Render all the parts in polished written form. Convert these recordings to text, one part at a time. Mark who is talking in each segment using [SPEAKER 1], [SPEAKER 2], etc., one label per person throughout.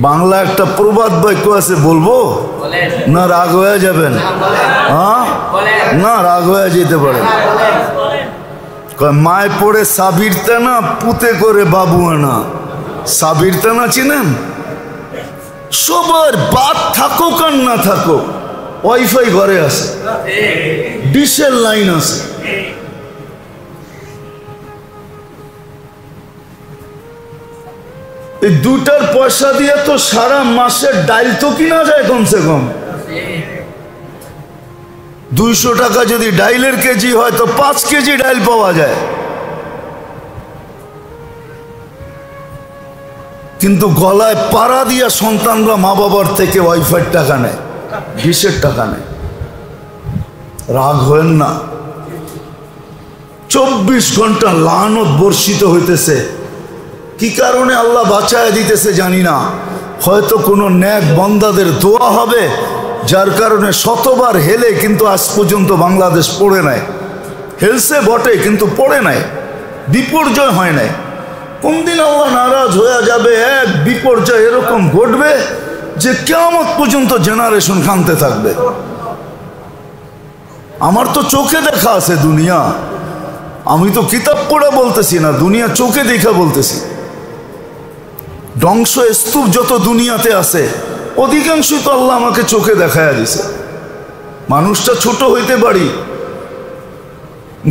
[SPEAKER 1] বাংলা একটা প্রবাদ বাক্য আছে, বলবো না রাগ হয়ে যাবেন? হ্যাঁ, না রাগ হয়ে যেতে পারে। মায় পড়ে সাবিরতে না, পুতে করে বাবু না। সাবিরতে না চিনেন? সবার বাদ থাকুক আর না থাকুক, ওয়াইফাই ঘরে আছে, ডিশের লাইন আছে। এই দুটার পয়সা দিয়ে তো সারা মাসের ডাইল তো কিনা যায় কমসে কম। 200 টাকা যদি ডাইলের কেজি হয় তো 5 কেজি ডাইল পাওয়া যায়। কিন্তু গলায় পাড়া দিয়া সন্তানরা মা বাবার থেকে ওয়াইফাই টাকা নেয়, ডিশের টাকা নেয়। রাগ হয়েন না। 24 ঘন্টা লানত বর্ষিত হইতেছে। কি কারণে আল্লাহ বাঁচায় দিতেছে জানি না। হয়তো কোনো নেক বান্দাদের দোয়া হবে, যার কারণে শতবার হেলে কিন্তু আজ পর্যন্ত বাংলাদেশ পড়ে নাই। হেলসে বটে কিন্তু পড়ে নাই, বিপর্যয় হয় নাই। কোন দিন আল্লাহ নারাজ হয়ে যাবে, এক বিপর্যয় এরকম ঘটবে যে কিয়ামত পর্যন্ত জেনারেশন কাঁদতে থাকবে। আমার তো চোখে দেখা আছে দুনিয়া, আমি তো কিতাব পড়ে বলতেছি না, দুনিয়া চোখে দেখা বলতেছি। ধ্বংস স্তূপ যত দুনিয়াতে আছে অধিকাংশই তো আল্লাহ আমাকে চোখে দেখায়া দিছে। মানুষটা ছোট হইতে পারি,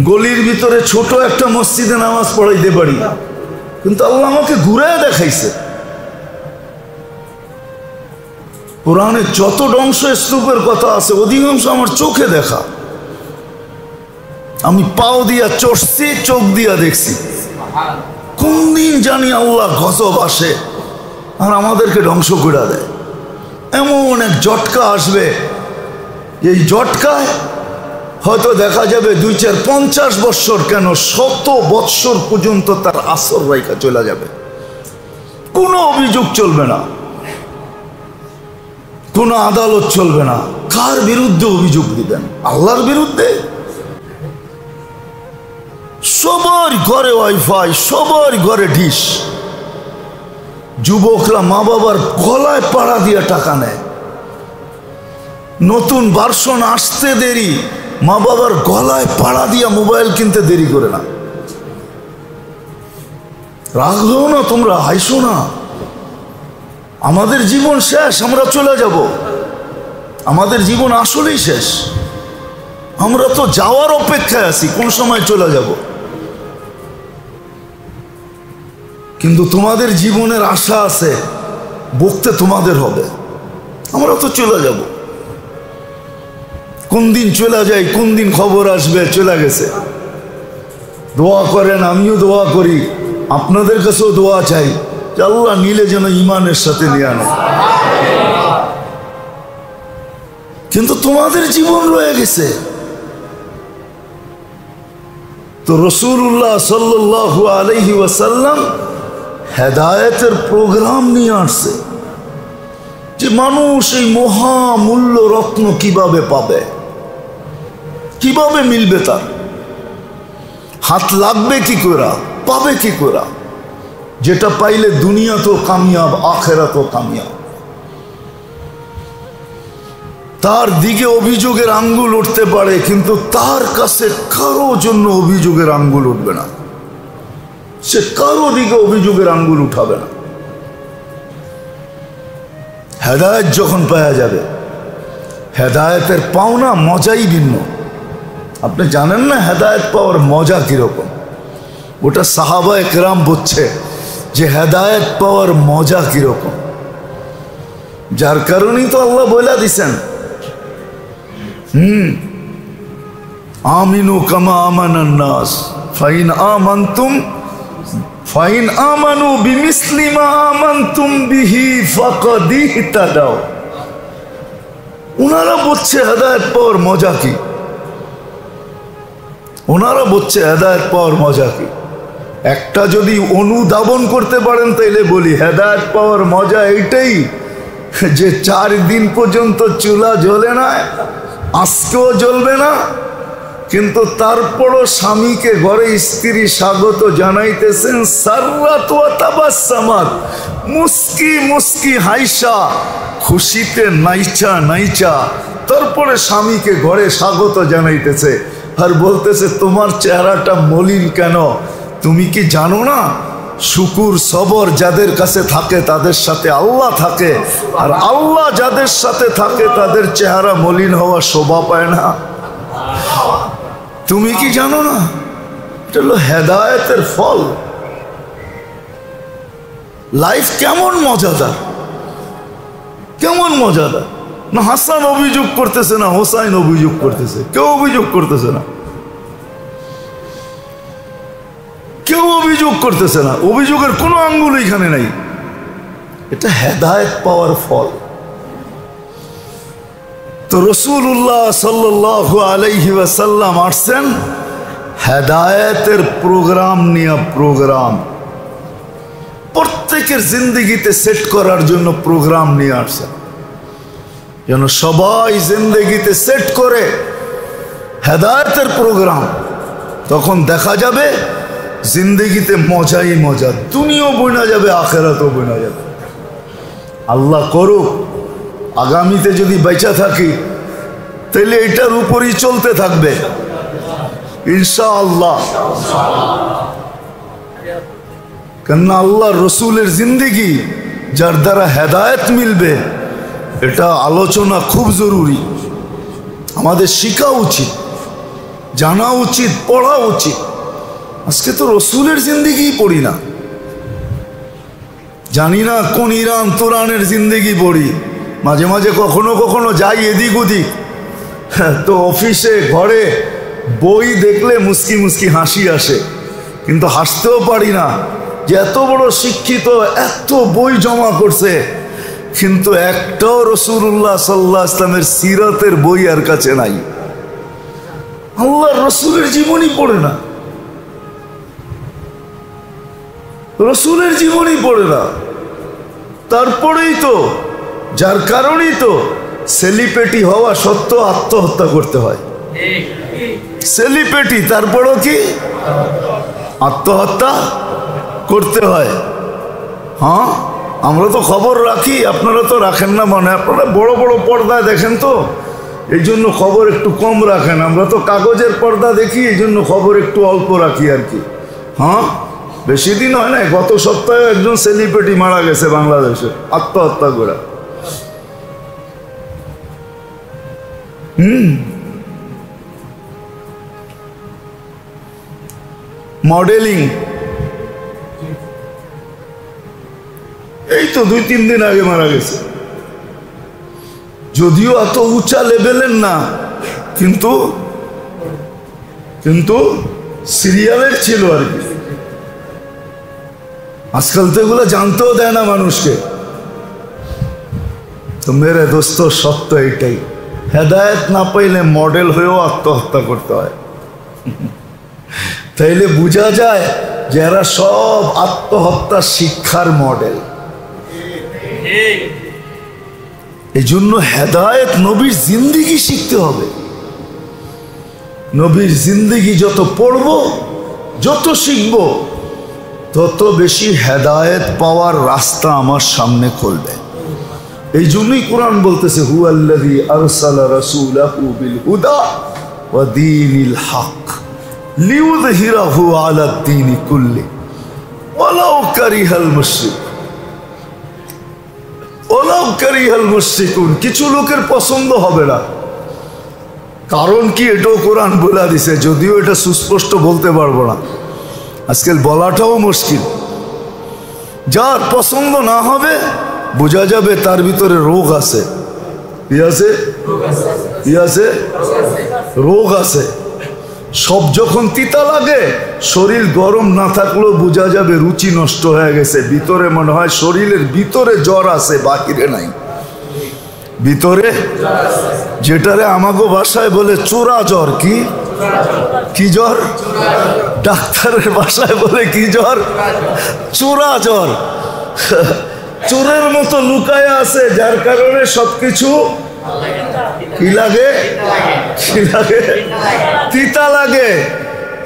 [SPEAKER 1] গলির ভিতরে ছোট একটা মসজিদে নামাজ পড়াইতে পারি, কিন্তু আল্লাহ আমাকে ঘুরায় দেখাইছে। কোরআনে যত ধ্বংস স্তূপের কথা আছে অধিকাংশ আমার চোখে দেখা। আমি পাও দিয়া চড়ছি, চোখ দিয়া দেখছি। কোন দিন জানি আল্লাহ গজব আসে আর আমাদেরকে ধ্বংস করে দেয়। এমন এক জটকা আসবে, এই জটকায় হয়তো দেখা যাবে 2-4-50 বৎসর কেন 100 বৎসর পর্যন্ত তার আসর রেখা চলে যাবে। কোনো অভিযোগ চলবে না, কোনো আদালত চলবে না। কার বিরুদ্ধে অভিযোগ দিবেন? আল্লাহর বিরুদ্ধে। সবার ঘরে ওয়াইফাই, সবার ঘরে ডিশ। যুবকরা মা বাবার গলায় পাড়া দিয়ে টাকা নেয়। নতুন ভার্সন আসতে দেরি, মা বাবার গলায় পাড়া দিয়া মোবাইল কিনতে দেরি করে না। রাগ হও না, তোমরা হাইসো না। আমাদের জীবন শেষ, আমরা চলে যাব। আমাদের জীবন আসলেই শেষ। আমরা তো যাওয়ার অপেক্ষায় আছি, কোন সময় চলে যাব। কিন্তু তোমাদের জীবনের আশা আছে, ভুগতে তোমাদের হবে। আমরা তো চলে যাব। কোন দিন চলে যাই, কোন দিন খবর আসবে চলে গেছে। দোয়া করেন, আমিও দোয়া করি, আপনাদের কাছেও দোয়া চাই যে আল্লাহ নিলে যেন ঈমানের সাথে নিয়ে আনে। কিন্তু তোমাদের জীবন রয়ে গেছে। তো রাসূলুল্লাহ সাল্লাল্লাহু আলাইহি ওয়াসাল্লাম হেদায়েতের প্রোগ্রাম নিয়ে আসছে যে মানুষ এই মহামূল্য রত্ন কিভাবে পাবে, কিভাবে মিলবে, তার হাত লাগবে কি করে, পাবে কি করে। যেটা পাইলে দুনিয়া তো কামিয়াব, আখেরাত তো কামিয়াব। তার দিকে অভিযোগের আঙ্গুল উঠতে পারে, কিন্তু তার কাছে কারো জন্য অভিযোগের আঙ্গুল উঠবে না। সে কারো দিকে অভিযোগের আঙ্গুল উঠাবে না। হেদায়েত যখন পাওয়া যাবে, হেদায়েতের পাওনা মজাই ভিন্ন। আপনি জানেন না হেদায়েত পাওয়ার মজা কিরকম? ওটা সাহাবায়ে কেরাম বুঝছে যে হেদায়েত পাওয়ার মজা কিরকম। যার কারণেই তো আল্লাহ বলে দিছেন, আমিনু কামা আমানান নাস ফাইন আমানু বিমিসলি মা আমানতুম বিহি ফাকাদ ইহতাদাও। ওনারা বলছে হেদায়েত পাওয়ার মজা কি, ওনারা বলছে হেদায়েত পাওয়ার মজা কি। একটা যদি অনুধাবন করতে পারেন তাইলে বলি হেদায়েত পাওয়ার মজা এইটাই যে 4 দিন পর্যন্ত চুলা জ্বলে না, আজকেও জ্বলবে না, কিন্তু তারপরও স্বামীকে ঘরে স্ত্রী স্বাগত জানাইতেছেন সাররাত ওয়া তাবাসসামাত, মুস্কি মুস্কি হাইসা, খুশিতে নাইচা নাইচা তারপরে স্বামীকে ঘরে স্বাগত জানাইতেছে আর বলতেছে তোমার চেহারাটা মলিন কেন? তুমি কি জানো না শুকুর সবর যাদের কাছে থাকে তাদের সাথে আল্লাহ থাকে, আর আল্লাহ যাদের সাথে থাকে তাদের চেহারা মলিন হওয়া শোভা পায় না। তুমি কি জানো না? এটা হলো হেদায়েতের ফল। লাইফ কেমন মজাদার, কেমন মজাদার। না হাসান অভিযোগ করতেছে, না হোসাইন অভিযোগ করতেছে, কেউ অভিযোগ করতেছে না, কেউ অভিযোগ করতেছে না, অভিযোগের কোনো আঙ্গুল এখানে নাই। এটা হেদায়েত পাওয়ার ফল। তো রাসূলুল্লাহ সাল্লাল্লাহু আলাইহি ওয়াসাল্লাম আসছেন হেদায়েতের প্রোগ্রাম নিয়ে, প্রোগ্রাম প্রত্যেকের জিন্দগিতে সেট করার জন্য প্রোগ্রাম নিয়ে আসছেন, যেন সবাই জিন্দগিতে সেট করে হেদায়েতের প্রোগ্রাম। তখন দেখা যাবে জিন্দগিতে মজাই মজা, দুনিয়াও বইনা যাবে, আখেরাতও বইনা যাবে। আল্লাহ করুক আগামীতে যদি বেঁচে থাকি তাহলে এটার উপরই চলতে থাকবে ইনশাআল্লাহ। কেননা আল্লাহ রসুলের জিন্দগি যার দ্বারা হেদায়েত মিলবে, এটা আলোচনা খুব জরুরি। আমাদের শিখা উচিত, জানা উচিত, পড়া উচিত। আজকে তো রসুলের জিন্দগি পড়ি না, জানি না কোন ইরান তুরানের জিন্দগি পড়ি। মাঝে মাঝে কখনো কখনো যাই এদিক ওদিক, তো অফিসে ঘরে বই দেখলে মুস্কি মুস্কি হাসি আসে, কিন্তু হাসতেও পারি না যে এত বড় শিক্ষিত, এত বই জমা করছে, কিন্তু একটাও রাসূলুল্লাহ সাল্লাল্লাহু আলাইহি ওয়াসাল্লামের সিরাতের বই আর কাছে নাই। আল্লাহর রসুলের জীবনী পড়ে না, রসুলের জীবনী পড়ে না। তারপরেই তো, যার কারণেই তো সেলিব্রিটি হওয়া সত্ত্বেও আত্মহত্যা করতে হয়। সেলিব্রিটি তারপরও কি আত্মহত্যা করতে হয়? হ্যাঁ, আমরা তো খবর রাখি, আপনারা তো রাখেন না, মানে আপনারা বড় বড় পর্দায় দেখেন, তো এই জন্য খবর একটু কম রাখেন। আমরা তো কাগজের পর্দা দেখি, এই জন্য খবর একটু অল্প রাখি আর কি। হ্যাঁ, বেশি দিন হয় না, গত সপ্তাহে একজন সেলিব্রিটি মারা গেছে বাংলাদেশে আত্মহত্যা করে। মডেলিং, এই তো 2-3 দিন আগে মারা গেছে। যদিও এত উঁচা লেভেলের না, কিন্তু কিন্তু সিরিয়ালের ছিল আর কি। আজকাল তো এগুলো জানতেও দেয় না মানুষকে। তো মেরে দোস্ত, সত্য এটাই, হেদায়েত না পাইলে মডেল হয়েও আত্মহত্যা করতে হয়। তাইলে বোঝা যায় যে এরা সব আত্মহত্যা শিক্ষার মডেল। এই জন্য হেদায়েত, নবীর জিন্দিগি শিখতে হবে। নবীর জিন্দিগি যত পড়ব, যত শিখব, তত বেশি হেদায়েত পাওয়ার রাস্তা আমার সামনে খুলবে। এই জন্যই কোরআন বলতেছে, হুয়াল্লাযী আরসালা রাসূলাহু বিল হুদা ওয়া দীনিল হক লিইয়ুযহিরাহু আলাদ দীনি কুল্লি ওয়ালাউ কারিহাল মুশরিকুন। ওয়ালাউ কারিহাল মুশরিকুন, কিছু লোকের পছন্দ হবে না। কারণ কি, এটাও কোরআন বলে দিছে, যদিও এটা সুস্পষ্ট বলতে পারবো না, আজকাল বলাটাও মুশকিল। যার পছন্দ না হবে, বোঝা যাবে তার ভিতরে রোগ আছে। কি আছে? রোগ আছে। সব যখন তিতা লাগে, শরীর গরম না থাকলেও বোঝা যাবে রুচি নষ্ট হয়ে গেছে। ভিতরে মনে হয় শরীরের ভিতরে জ্বর আছে, বাহিরে নাই। ভিতরে, যেটারে আমাগো ভাষায় বলে চোরা জ্বর। কি কি জ্বর? ডাক্তারের ভাষায় বলে কি জ্বর? চোরা জ্বর। চোরের মতো লুকায় আছে, যার কারণে সবকিছু কি লাগে? কি লাগে? তিতা লাগে।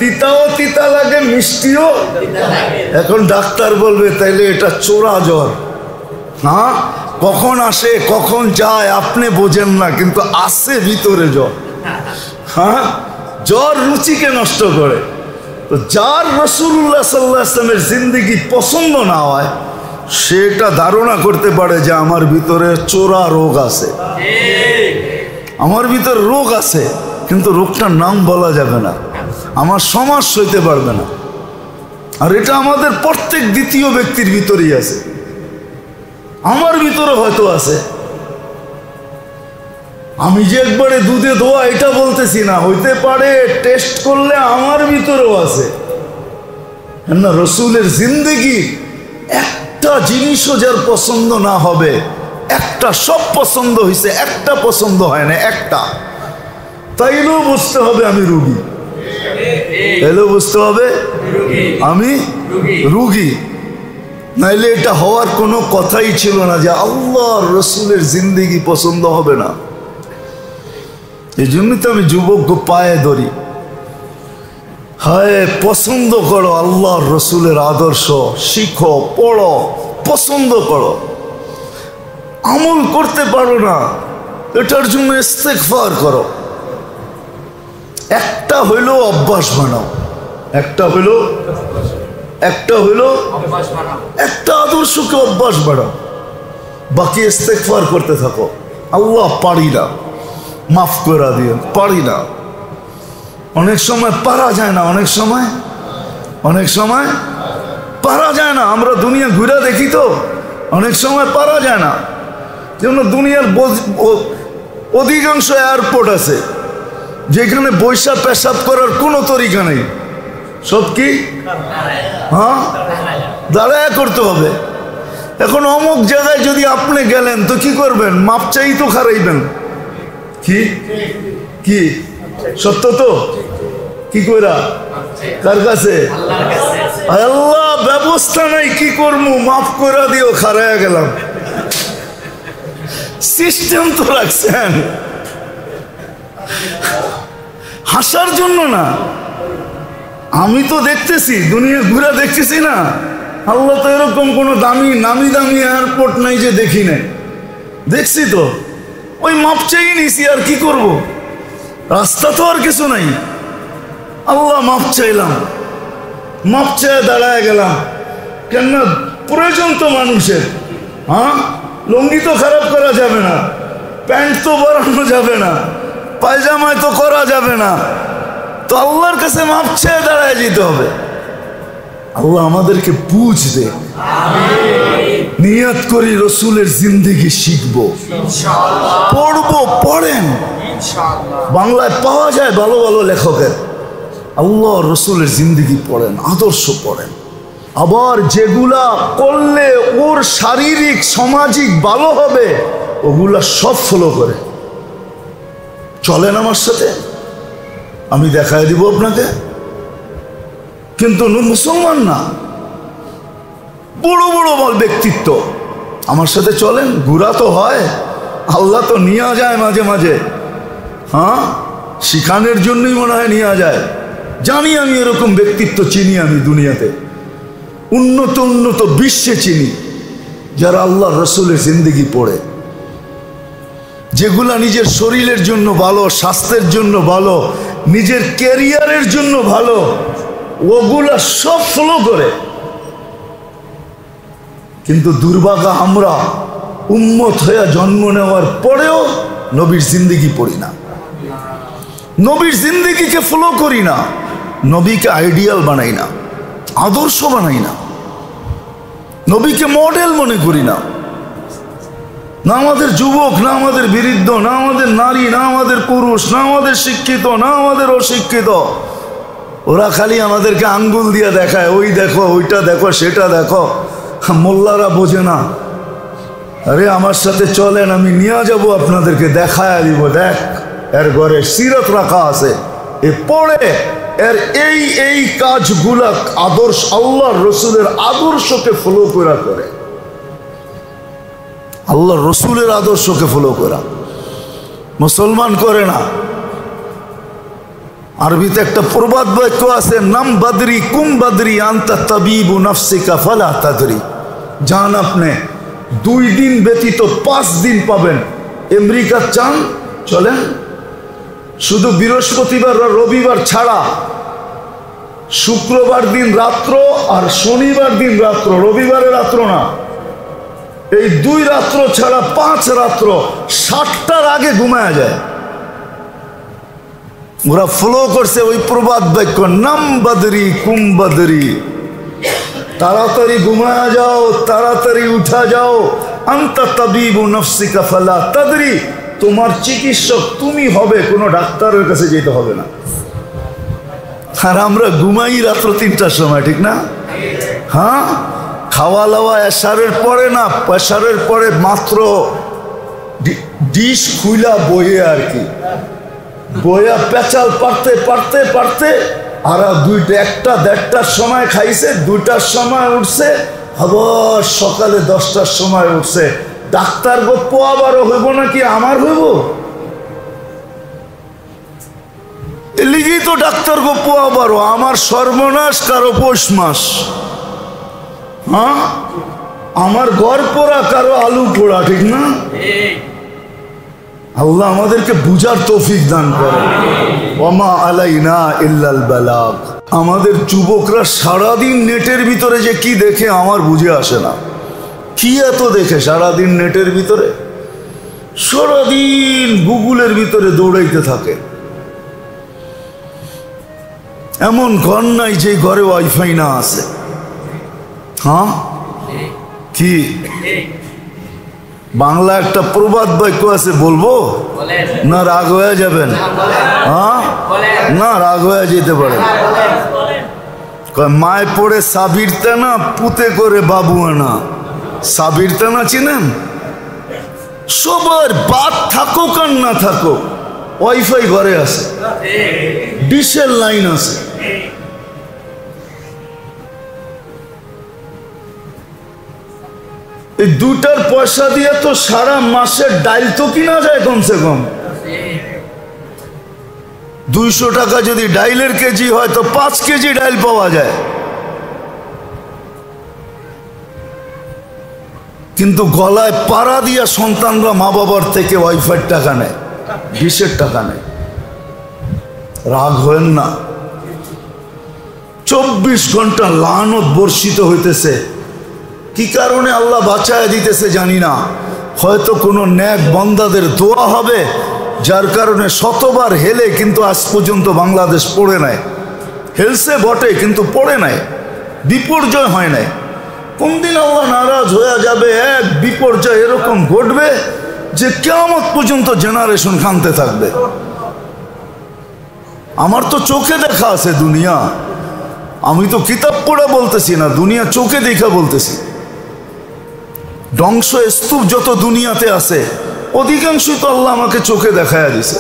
[SPEAKER 1] তিতাও তিতা লাগে, মিষ্টিও। এখন ডাক্তার বলবে তাইলে এটা চোরা জ্বর। হ্যাঁ, কখন আসে কখন যায় আপনি বোঝেন না, কিন্তু আসে ভিতরে জ্বর। হ্যাঁ, জ্বর রুচিকে নষ্ট করে। তো যার রাসূলুল্লাহ সাল্লাল্লাহু আলাইহি ওয়াসাল্লামের জিন্দেগি পছন্দ না হয়, সেটা ধারণা করতে পারে যে আমার ভিতরে চোরা রোগ আছে, আমার ভিতরে রোগ আছে, কিন্তু রোগটার নাম বলা যাবে না, আমার সমাজ সইতে পারবে না। আর এটা আমাদের প্রত্যেক দ্বিতীয় ব্যক্তির ভিতরেই আছে, আমার ভিতরে হয়তো আছে। আমি যে একবারে দুধে ধোয়া এটা বলতেছি না, হইতে পারে টেস্ট করলে আমার ভিতরেও আছে। না, রসুলের জিন্দেগি একটা জিনিসও যার পছন্দ না হবে, একটা সব পছন্দ হয়েছে, একটা পছন্দ হয় না, একটা, তাইলেও বুঝতে হবে আমি রুগী, তাইলেও বুঝতে হবে আমি রুগী। নাইলে এটা হওয়ার কোনো কথাই ছিল না যে আল্লাহর রসুলের জিন্দেগি পছন্দ হবে না। এই জন্যই তো আমি যুবককে পায়ে ধরি, হায় পছন্দ করো আল্লাহর রসুলের আদর্শ, শিখো, পড়ো, পছন্দ করো। আমল করতে পারো না, এটার জন্য ইস্তেগফার করো। একটা হইল অভ্যাস বানাও, একটা হইল একটা আদর্শকে অভ্যাস বানাও, বাকি ইস্তেগফার করতে থাকো। আল্লাহ পারি না, মাফ করে দিও, পারি না। অনেক সময় পারা যায় না, অনেক সময় পারা যায় না। আমরা দুনিয়া ঘুরে দেখি তো, অনেক সময় পারা যায় না। যেমন দুনিয়ার অধিকাংশ এয়ারপোর্ট আছে যেখানে বৈশা পেশাব করার কোনো তরিকা নেই, সব কি হ্যাঁ দাঁড়ায় করতে হবে। এখন অমুক জায়গায় যদি আপনি গেলেন তো কি করবেন? মাপ চাই তো খারাইবেন। কি কি সত্য তো? কি কইরা? কার কাছে? আল্লাহ, ব্যবস্থা নাই, কি করবো? মাফ করে দিও, খারাইয়া গেলাম। সিস্টেম তো রাখছেন, হাসার জন্য না। আমি তো দেখতেছি, দুনিয়া ঘুরে দেখতেছি না। আল্লাহ তো এরকম কোনো নামি দামি এয়ারপোর্ট নাই যে দেখি নাই, দেখছি তো। ওই মাপ চাই নিছি, আর কি করব? রাস্তা তো আর কিছু নাই। আল্লাহ মাপ চাইলাম, মাপ চেয়ে দাঁড়ায় গেলাম। কেননা প্রয়োজন তো মানুষের। হ্যাঁ, লুঙ্গি তো খারাপ করা যাবে না, প্যান্ট তো বাড়ানো যাবে না, পায়জামায় তো করা যাবে না। তো আল্লাহর কাছে মাপ চেয়ে দাঁড়ায় যেতে হবে। আল্লাহ আমাদেরকে বুঝ দে, নিয়ত করি রসুলের জিন্দেগি শিখবো, পড়বো। পড়েন, বাংলায় পাওয়া যায় ভালো ভালো লেখকের। আল্লাহ রসুলের জিন্দেগি পড়েন, আদর্শ পড়েন। আবার যেগুলা করলে ওর শারীরিক সামাজিক ভালো হবে, ওগুলা সব ফলো করে চলেন আমার সাথে, আমি দেখাই দিব আপনাকে। কিন্তু মুসলমান না, বড় বড় ব্যক্তিত্ব আমার সাথে চলেন। ঘুরা তো হয়, আল্লাহ তো নিয়ে যায় মাঝে মাঝে। হ্যাঁ, শিখানোর জন্যই মনে হয় নিয়ে যায়। জানি আমি এরকম ব্যক্তিত্ব চিনি, আমি দুনিয়াতে উন্নত উন্নত বিশ্বে চিনি, যারা আল্লাহ রসুলের জিন্দেগি পড়ে, যেগুলা নিজের শরীরের জন্য ভালো, স্বাস্থ্যের জন্য ভালো, নিজের ক্যারিয়ারের জন্য ভালো, ওগুলা সব ফলো করে। কিন্তু দুর্ভাগা আমরা উম্মত হয়ে জন্ম নেওয়ার পরেও নবীর জিন্দেগি পড়ি না, নবীর জিন্দেগিকে ফলো করি না, নবীকে আইডিয়াল বানাই না, আদর্শ বানাই না, নবীকে মডেল মনে করি না। না আমাদের যুবক, না আমাদের বৃদ্ধ, না আমাদের নারী, না আমাদের পুরুষ, না আমাদের শিক্ষিত, না আমাদের অশিক্ষিত, ওরা খালি আমাদেরকে আঙ্গুল দিয়ে দেখায়, ওই দেখো, ওইটা দেখো, সেটা দেখো। মোল্লারা বোঝে না। আরে আমার সাথে চলেন, আমি নিয়ে যাব আপনাদেরকে, দেখায় দিব। দেখ, এর ঘরে সিরত রাখা আছে, এ পড়ে এর এই কাজগুলা আদর্শ, আল্লাহর রসুলের আদর্শকে ফলো করে, আল্লাহর রসুলের আদর্শকে ফলো করা। মুসলমান করে না। আরবিতে একটা প্রবাদ বাক্য আছে, নাম বদরি কুম বদরি আনতা তাবিবু নাফসিকা ফালা তাদরি। জান আপনি 2 দিন ব্যতীত 5 দিন পাবেন। আমেরিকা চান চলেন, শুধু বৃহস্পতিবার আর রবিবার ছাড়া শুক্রবার দিন রাত্র আর শনিবার দিন রাত্র, রবিবারে রাত্র না, এই 2 রাত্র ছাড়া 5 রাত্র 7টার আগে ঘুমায়া যায়। ওরা ফলো করছে ওই প্রবাদ বাক্য, নাম বদরি কুম বদরি, তাড়াতাড়ি ঘুমায়া যাও, তাড়াতাড়ি উঠা যাও। আনতা তাবিবু নাফসিকা ফালা তাদরি, তোমার চিকিৎসক তুমি হবে, কোনো ডাক্তারের কাছে যেতে হবে না। আর আমরা ঘুমাই রাত্র 3টার সময়, ঠিক না? হ্যাঁ, খাওয়া দাওয়া এশারের পরে না, পেশারের পরে মাত্র ডিশ খুইলা বইয়ে আর কি, বইয়া পেঁচাল পারতে পারতে পারতে আর 1টার সময় খাইছে, 2টার সময় উঠছে, আবার সকালে 10টার সময় উঠছে। ডাক্তার গপ্প আবারও হইব নাকি আমার হইব? লিগি তো ডাক্তার গপ্প আবারও আমার সর্বনাশ, কারো পৌষ মাস। হ্যাঁ, আমার ঘর পোড়া, কারো আলু পোড়া, ঠিক না? আল্লাহ আমাদেরকে বুঝার তৌফিক দান করে। ওমা আলাইনা ইল্লাল বালাগ। আমাদের যুবকরা সারাদিন নেটের ভিতরে যে কি দেখে আমার বুঝে আসে না। কি এত দেখে সারাদিন নেটের ভিতরে? সারাদিন গুগলের ভিতরে দৌড়াইতে থাকে। এমন ঘর নাই যে ঘরে ওয়াইফাই না আছে। হ্যাঁ, কি বাংলা একটা প্রবাদ বাক্য আছে, বলবো না রাগ হয়ে যাবেন? হ্যাঁ, না রাগ হয়ে যেতে পারে। মায় পড়ে সাবিরতে না, পুতে করে বাবু আনা। সাবিরতে না চিনেন? সবার বাদ থাকুক আর না থাকুক, ওয়াইফাই ঘরে আছে, ডিশের লাইন আছে। এই 2টার পয়সা দিয়ে তো সারা মাসের ডাইল তো কিনা যায় কমসে কম। 200 টাকা যদি ডাইলের কেজি হয় তো 5 কেজি ডাইল পাওয়া যায়। কিন্তু গলায় পাড়া দিয়া সন্তানরা মা বাবার থেকে ওয়াইফাই টাকা নেয়, ডিশের টাকা নেয়। রাগ হয়েন না। 24 ঘন্টা লানত বর্ষিত হইতেছে। কি কারণে আল্লাহ বাঁচায় দিতেছে জানি না। হয়তো কোনো নেক বান্দাদের দোয়া হবে, যার কারণে শতবার হেলে কিন্তু আজ পর্যন্ত বাংলাদেশ পড়ে নাই। হেলছে বটে কিন্তু পড়ে নাই, বিপর্যয় হয় নাই। কোনদিন আল্লাহ নারাজ হয়ে যাবে, এক বিপর্যয় এরকম ঘটবে যে কিয়ামত পর্যন্ত জেনারেশন কাঁদতে থাকবে। আমার তো চোখে দেখা আছে দুনিয়া, আমি তো কিতাব পড়া বলতেছি না, দুনিয়া চোখে দেখা বলতেছি। ধ্বংস স্তূপ যত দুনিয়াতে আছে অধিকাংশই তো আল্লাহ আমাকে চোখে দেখায়া দিছে।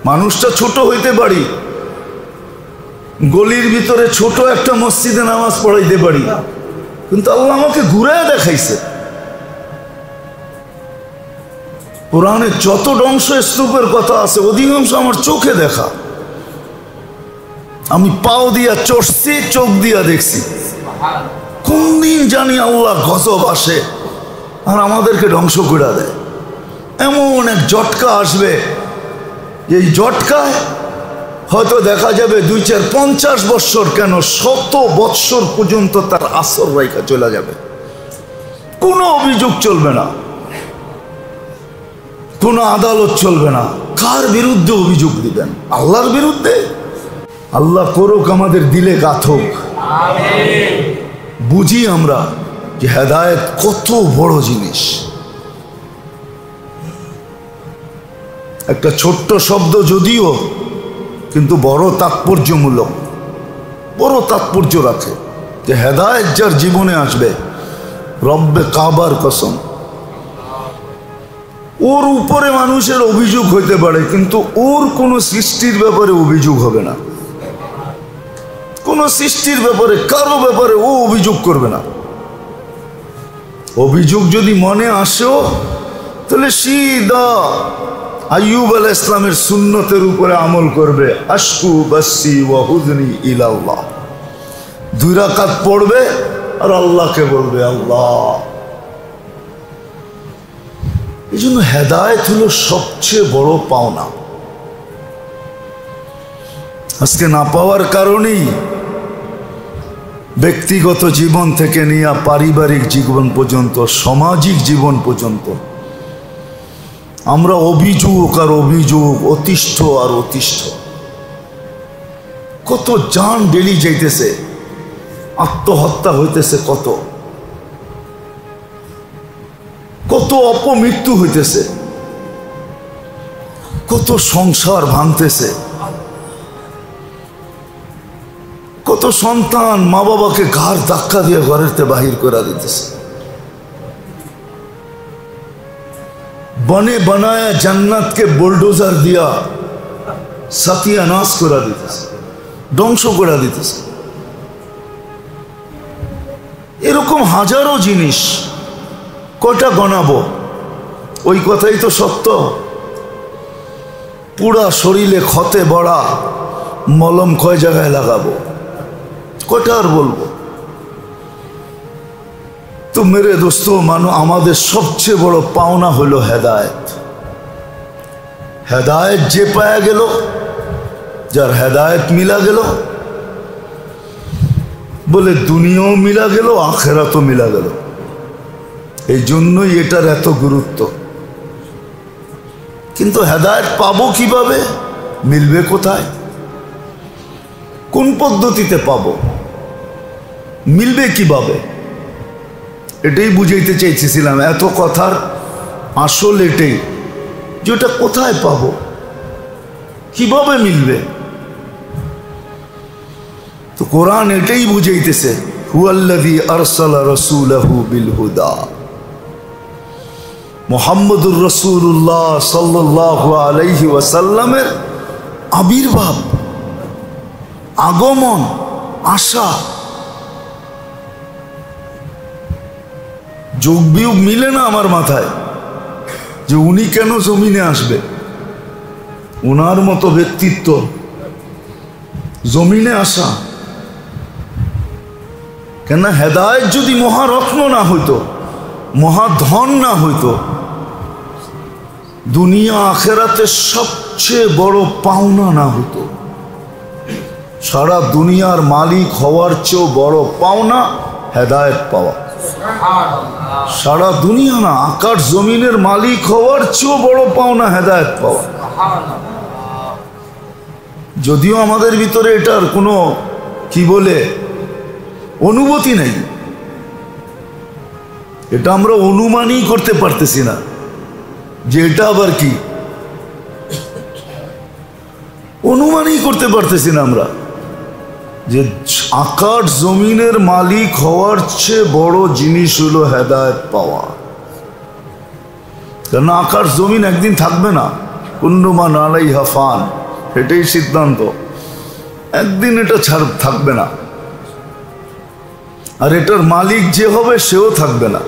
[SPEAKER 1] মানুষটা ছোট হইতে পারি, গলির ভিতরে ছোট একটা মসজিদে নামাজ পড়াইতে পারি, কিন্তু আল্লাহ আমাকে ঘুরায় দেখাইছে। কোরআনে যত ধ্বংস স্তূপের কথা আছে অধিকাংশ আমার চোখে দেখা। আমি পাও দিয়া চড়ছি, চোখ দিয়া দেখছি। কোন দিন জানি আল্লাহ গজব আসে আর আমাদেরকে ধ্বংস করে দেয়। এমন এক জটকা আসবে, এই জটকায় হয়তো দেখা যাবে 2-4-50 বৎসর কেন 100 বৎসর পর্যন্ত তার আসর রেখা চলে যাবে। কোনো অভিযোগ চলবে না, কোনো আদালত চলবে না। কার বিরুদ্ধে অভিযোগ দিবেন? আল্লাহর বিরুদ্ধে। আল্লাহ করুক আমাদের দিলে গাথক, বুঝি আমরা যে হেদায়েত কত বড় জিনিস। একটা ছোট্ট শব্দ যদিও, কিন্তু বড় তাৎপর্যমূলক, বড় তাৎপর্য রাখে। যে হেদায়েত যার জীবনে আসবে, রব্বে কাবার কসম, ওর উপরে মানুষের অভিযোগ হইতে পারে, কিন্তু ওর কোনো সৃষ্টির ব্যাপারে অভিযোগ হবে না। কোনো সৃষ্টির ব্যাপারে, কারো ব্যাপারে ও অভিযোগ করবে না। অভিযোগ যদি মনে আসেও তাহলে সিধা আইয়ুব আলাইহিস সালামের সুন্নতের উপরে আমল করবে, আশকু বাসি ওয়া হুজনি ইলাল্লাহ, 2 রাকাত পড়বে আর আল্লাহকে বলবে আল্লাহ। এই জন্য হেদায়েত হলো সবচেয়ে বড় পাওনা। আজকে না পাওয়ার কারণেই ব্যক্তিগত জীবন থেকে নিয়ে পারিবারিক জীবন পর্যন্ত, সামাজিক জীবন পর্যন্ত আমরা অভিযোগ আর অভিযোগ, অতিষ্ঠ আর অতিষ্ঠ। কত জান ডেলি যাইতেছে, আত্মহত্যা হইতেছে, কত কত অপমৃত্যু হইতেছে, কত সংসার ভাঙতেছে, কত সন্তান মা বাবাকে ঘাড় ধাক্কা দিয়ে ঘরেতে বাহির করে দিতেছে। বনে বানায়া জান্নাতকে বুলডোজার দিয়া সাতিয়ানাশ করে দিতেছে, ধ্বংস করে দিতেছে। এরকম হাজারো জিনিস, কয়টা গণাবো? ওই কথাই তো সত্য। পুরা শরীরে ক্ষতে বড়া, মলম কয় জায়গায় লাগাবো, কয়টা আর বলবো? তো মেরে দোস্ত, আমাদের সবচেয়ে বড় পাওনা হলো হেদায়েত। হেদায়েত যে পায়া গেল, যার হেদায়েত মিলা গেল, বলে দুনিয়াও মিলা গেল, আখেরাতও মিলা গেল। এই জন্যই এটার এত গুরুত্ব। কিন্তু হেদায়েত পাবো কিভাবে? মিলবে কোথায়? কোন পদ্ধতিতে পাবো? মিলবে কিভাবে? এটাই বুঝাইতে চাইছিলাম। এত কথার আসল এটাই, যেটা কোথায় পাবো, কিভাবে মিলবে। তো কোরআন এটাই বুঝাইতেছে, হুয়াল্লাযী আরসালা রাসূলাহু বিল হুদা। মুহাম্মদুর রাসূলুল্লাহ সাল্লাল্লাহু আলাইহি ওয়াসাল্লামের আবির্ভাব, আগমন, আসা, যোগ বিয়োগ মিলে না আমার মাথায় যে উনি কেন জমিনে আসবে। উনার মতো ব্যক্তিত্ব, জমিনে আসা কেন? হেদায়েত যদি মহারত্ন না হইতো, মহাধন না হইতো, দুনিয়া আখেরাতে সবচেয়ে বড় পাওনা না হইতো, সারা দুনিয়ার মালিক হওয়ার চেয়েও বড় পাওনা হেদায়েত পাওয়া। সারা দুনিয়া না, আকাশ জমিনের মালিক হওয়ার চেয়েও বড় পাওনা হেদায়েত পাওয়া। যদিও আমাদের ভিতরে এটার কোনো কি বলে অনুভূতি নেই, এটা আমরা অনুমানই করতে পারতেছি না যে এটা আবার কি, অনুমানই করতে পারতেছি না আমরা যে আকাশ জমিনের মালিক হওয়ার চেয়ে বড় জিনিস হলো হেদায়েত পাওয়া। কেন? আকাশ জমিন একদিন থাকবে না, কুল্লু মান আলাইহা ফান, এটাই সিদ্ধান্ত। একদিন এটা ছাড় থাকবে না, আর এটার মালিক যে হবে সেও থাকবে না।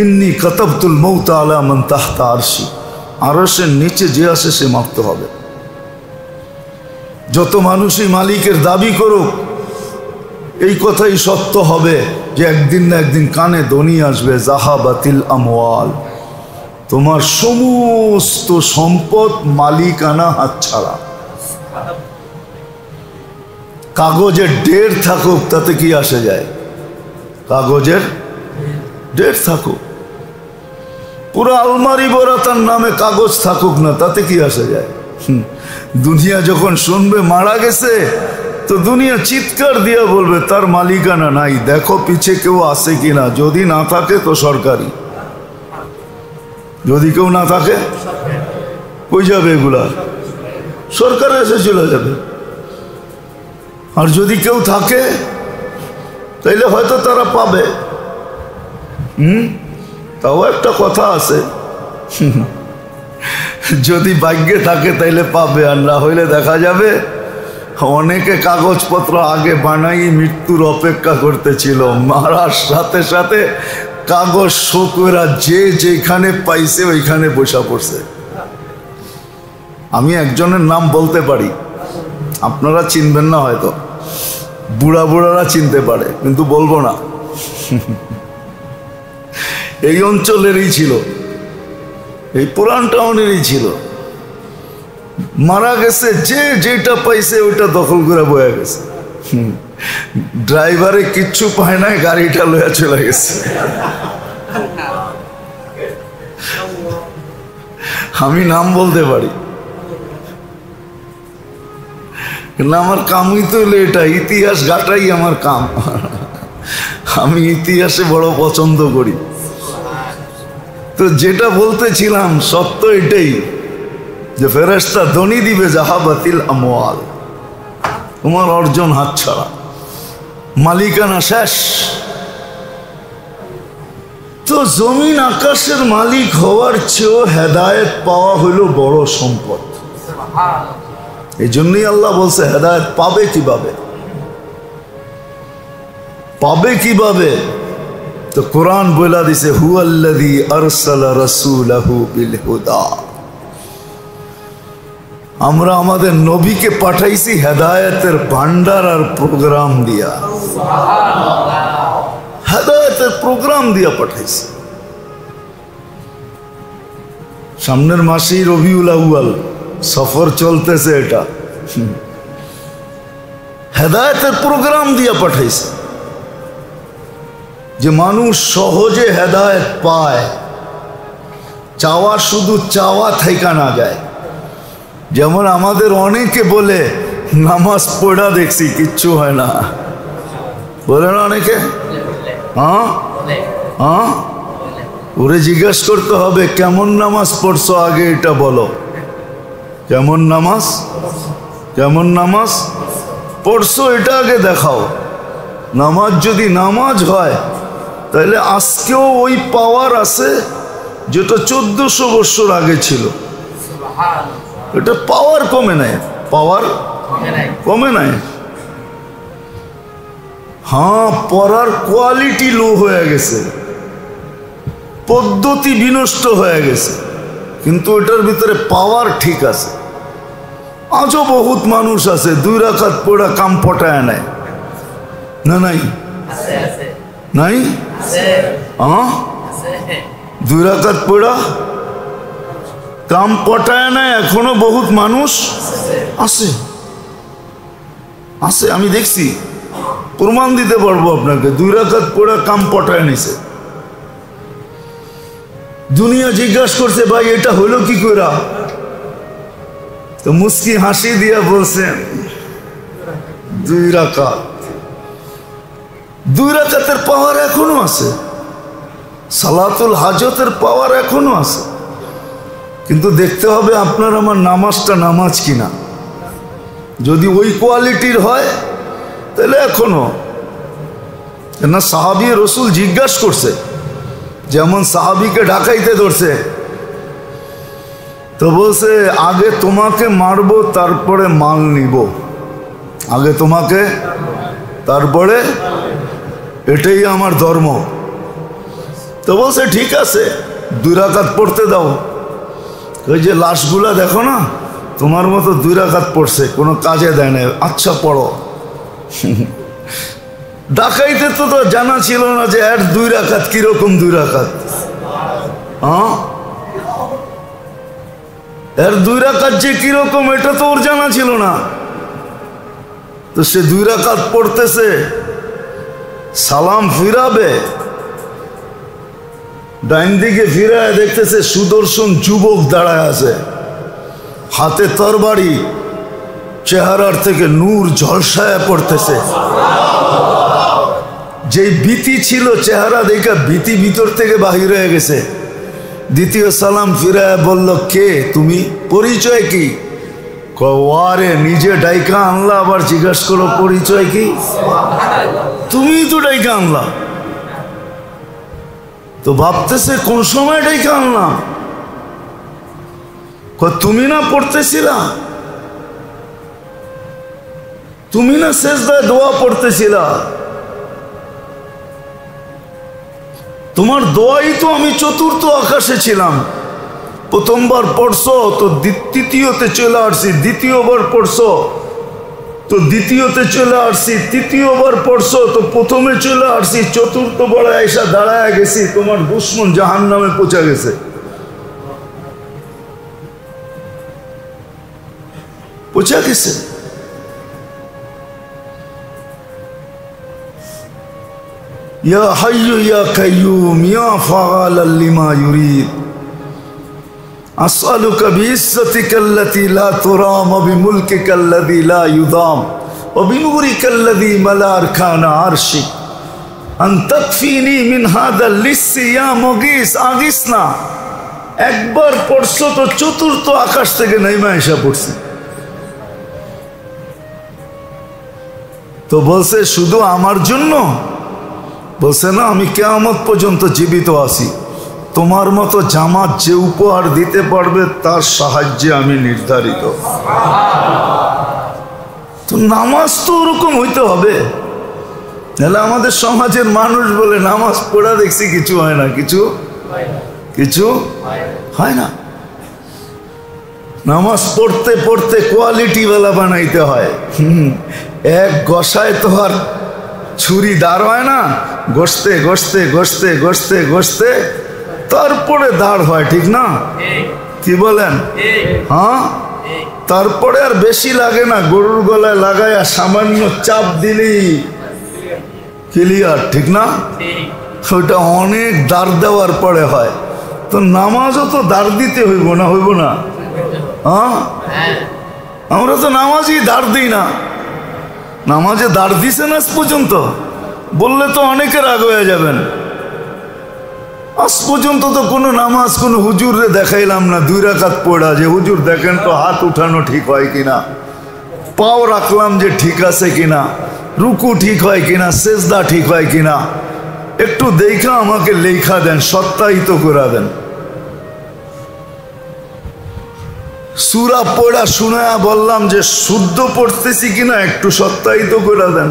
[SPEAKER 1] ইন্নী কাতাবতুল মৌতা আলা মান তাহতা আরশি, আরশের নিচে যে আসে সে মারতে হবে। যত মানুষই মালিকের দাবি করুক, এই কথাই সত্য হবে যে একদিন না একদিন কানে ধ্বনি আসবে, জাহাবাতিল আমওয়াল, তোমার সমস্ত সম্পদ মালিকানা হাতছাড়া। কাগজের ডেট থাকুক তাতে কি আসে যায়? কাগজের ডেট থাকুক, পুরো আলমারি ভরা তার নামে কাগজ থাকুক না, তাতে কি আসে যায়? দুনিয়া যখন শুনবে মারা গেছে, তো দুনিয়া চিৎকার দিয়া বলবে তার মালিকানা নাই, দেখো পিছে কেউ আছে কিনা। যদি না থাকে তো সরকারি, যদি কেউ না থাকে কই যাবে এগুলা? সরকার এসে চলে যাবে। আর যদি কেউ থাকে তাইলে হয়তো তারা পাবে। তাও একটা কথা আছে, যদি ভাগ্যে থাকে তাইলে পাবে, আর না হইলে দেখা যাবে অনেকে কাগজপত্র আগে বানাই মৃত্যুর অপেক্ষা করতেছিল, মারার সাথে সাথে কাগজ শোকরা যে যেখানে পাইছে ওইখানে বসা পড়ছে। আমি একজনের নাম বলতে পারি, আপনারা চিনবেন না হয়তো, বুড়া বুড়ারা চিনতে পারে, কিন্তু বলবো না। এই অঞ্চলেরই ছিল, এই পুরান টাউনেরই ছিল। মারা গেছে, যে যেটা পাইছে ওইটা দখল করে বয়ে গেছে। ড্রাইভারে কিচ্ছু পায় নাই, গাড়িটা লইয়া চলে গেছে। আমি নাম বলতে পারি না, আমার কামই তো এটা, ইতিহাস ঘাটাই আমার কাম। আমি ইতিহাসে বড় পছন্দ করি। তো যেটা বলতেছিলাম সত্য এটাই, যে ফেরেশতা ধ্বনি দিবে জাহাবাতিল আমওয়াল, তোমার অর্জন হাতছাড়া, মালিকানা শেষ। তো জমিন আকাশের মালিক হওয়ার চেয়েও হেদায়েত পাওয়া হইল বড় সম্পদ। এই জন্যই আল্লাহ বলছে হেদায়েত পাবে কিভাবে, পাবে কিভাবে? তো কোরআন বলে দিছে হুয়াল্লাযী আরসালা রাসূলাহু বিল হুদা, আমরা আমাদের নবীকে পাঠাইছি হেদায়েতের ভান্ডার আর প্রোগ্রাম দিয়া, হেদায়েতের প্রোগ্রাম দিয়া পাঠাইছি। সামনের মাসেই রবিউল আউয়াল, সফর চলতেছে, এটা হেদায়েতের প্রোগ্রাম দিয়া পাঠাইছে, যে মানুষ সহজে হেদায়েত পায়, চাওয়া শুধু চাওয়া থাইকা না যায়। যেমন আমাদের অনেকে বলে নামাজ পড়া দেখছি কিচ্ছু হয় না, বলে না অনেকে? হ্যাঁ হ্যাঁ, ওরে জিজ্ঞাসা করতে হবে কেমন নামাজ পড়ছো আগে এটা বলো। কেমন নামাজ, কেমন নামাজ পড়ছো এটা আগে দেখাও। নামাজ যদি নামাজ হয় তাহলে আজকেও ওই পাওয়ার আছে যেটা 1400 বছর আগে ছিল। এটা পাওয়ার কমে নাই, পাওয়ার কমে নাই। হ্যাঁ, পড়ার কোয়ালিটি লো হয়ে গেছে, পদ্ধতি বিনষ্ট হয়ে গেছে, কিন্তু এটার ভিতরে পাওয়ার ঠিক আছে। আজও বহুত মানুষ আছে 2 রাকাত পড়া কাম পটায় নেয় না, নাই নাই? হ্যাঁ, 2 রাকাত পড়া কাম পটায় নেয়, এখনো বহুত মানুষ আছে, আছে। আমি দেখছি, প্রমাণ দিতে পারবো আপনাকে, 2 রাকাত পড়া কাম পটায় নিছে। দুনিয়া জিজ্ঞাসা করছে ভাই এটা হলো কি কইরা? তো মুস্কি হাসি দিয়া বলছেন 2 রাকাত। 2 রাকাতের পাওয়ার এখনো আছে, সালাতুল হাজতের পাওয়ার এখনো আছে, কিন্তু দেখতে হবে আপনার আমার নামাজটা নামাজ কিনা। যদি ওই কোয়ালিটির হয় তাহলে এখনো না। সাহাবী রসুল জিজ্ঞাসা করছে, যেমন সাহাবীকে ঢাকাইতে ধরছে, তো বলছে আগে তোমাকে মারবো তারপরে মাল নিব, আগে তোমাকে তারপরে, এটাই আমার ধর্ম। তো বলছে ঠিক আছে 2 রাকাত পড়তে দাও। ওই যে লাশগুলা দেখো না, তোমার মতো 2 রাকাত পড়ছে, কোনো কাজে দেয় না, আচ্ছা পড়ো। ডাকাইতে তো জানা ছিল না যে এর 2 রাকাত কিরকম 2 রাকাত। হ্যাঁ, এর 2 রাকাত যে কিরকম এটা তো ওর জানা ছিল না। তো সে 2 রাকাত পড়তেছে, সালাম ফিরাবে, ডাইন দিকে ফিরায় দেখতেছে সুদর্শন যুবক দাঁড়ায় আছে, হাতে তরবারি, চেহারার থেকে নূর ঝলসায় পড়তেছে। যেই ভীতি ছিল চেহারা দেখা, ভীতি ভিতর থেকে বাহির হয়ে গেছে। দ্বিতীয় সালাম ফিরায় বলল কে তুমি, পরিচয় কি? ওয়ারে নিজে ডাইকা আনলা, আবার জিজ্ঞাসা করো পরিচয় কি? তুমি তো ডাইকা আনলা। তো ভাবতেছে কোন সময় ডাইকা আনলাম? তুমি না পড়তেছিলা, তুমি না সেজদায় দোয়া পড়তেছিলা, তোমার দোয়াই তো আমি চতুর্থ আকাশে ছিলাম। প্রথমবার পড়ছো তো তৃতীয়তে চলে আসছি, দ্বিতীয়বার পড়ছো তো দ্বিতীয়তে চলে আসছি, তৃতীয়বার পড়ছো তো প্রথমে চলে আসছি, চতুর্থবার এসে দাঁড়ায় গেছি, তোমার দুশ্মন জাহান্নামে পৌঁছে গেছে। পৌঁছে গেছে। ইয়া হাইয়ু ইয়া কাইয়ুম ইয়া ফাআলাল লিমা ইউরিদ আসআলুকা বিইজ্জাতিকাল্লাতী লা তুরাম ওয়া বিমুলকিকাল্লাযী লা ইউদাম ওয়া বিনূরিকাল্লাযী মালা আরকানা আরশিক আন তাকফিনি মিন হাযাল লিসসি ইয়া মুগীস আগিসনা। একবার পড়ছো তো চতুর্থ আকাশ থেকে নেমে এসে পড়ছে। তো বলছে শুধু আমার জন্য? বলছে না, আমি কিয়ামত পর্যন্ত জীবিত আছি, তোমার মতো জামাত যে উপহার দিতে পারবে তার সাহায্যে আমি নির্ধারিত। তো নামাজ তো ওরকম হইতে হবে। নাহলে আমাদের সমাজের মানুষ বলে নামাজ পড়া দেখছি কিছু হয় না, কিছু হয় না। নামাজ পড়তে পড়তে কোয়ালিটিওয়ালা বানাইতে হয়। এক গসায় তো আর ছুরি দাঁড় হয় না, গসতে গসতে গসতে গসতে গসতে তারপরে দাঁড় হয়, ঠিক না? কি বলেন? হ্যাঁ, তারপরে আর বেশি লাগে না, গরুর গলায় লাগায় সামান্য চাপ দিলেই ক্লিয়ার, ঠিক না? ওটা অনেক দাঁড় দেওয়ার পরে হয়। তো নামাজও তো দাঁড় দিতে হইব না? হইব না? হ্যাঁ, আমরা তো নামাজই দাঁড় দিই না। নামাজে দাঁড় দিছে না আজ পর্যন্ত? বললে তো অনেকে রাগ হয়ে যাবেন। আজ পর্যন্ত তো কোনো নামাজ কোনো হুজুরে দেখাইলাম না 2 রাকাত পড়া যে হুজুর দেখেন তো হাত উঠানো ঠিক হয় কিনা, পাও রাখলাম যে ঠিক আছে কিনা, রুকু ঠিক হয় কিনা, সেজদা ঠিক হয় কিনা, একটু দেখা আমাকে লেখা দেন, সত্যায়িত করে দেন। সূরা পড়া শুনায়া বললাম যে শুদ্ধ পড়তেছি কিনা একটু সত্যায়িত করে দেন।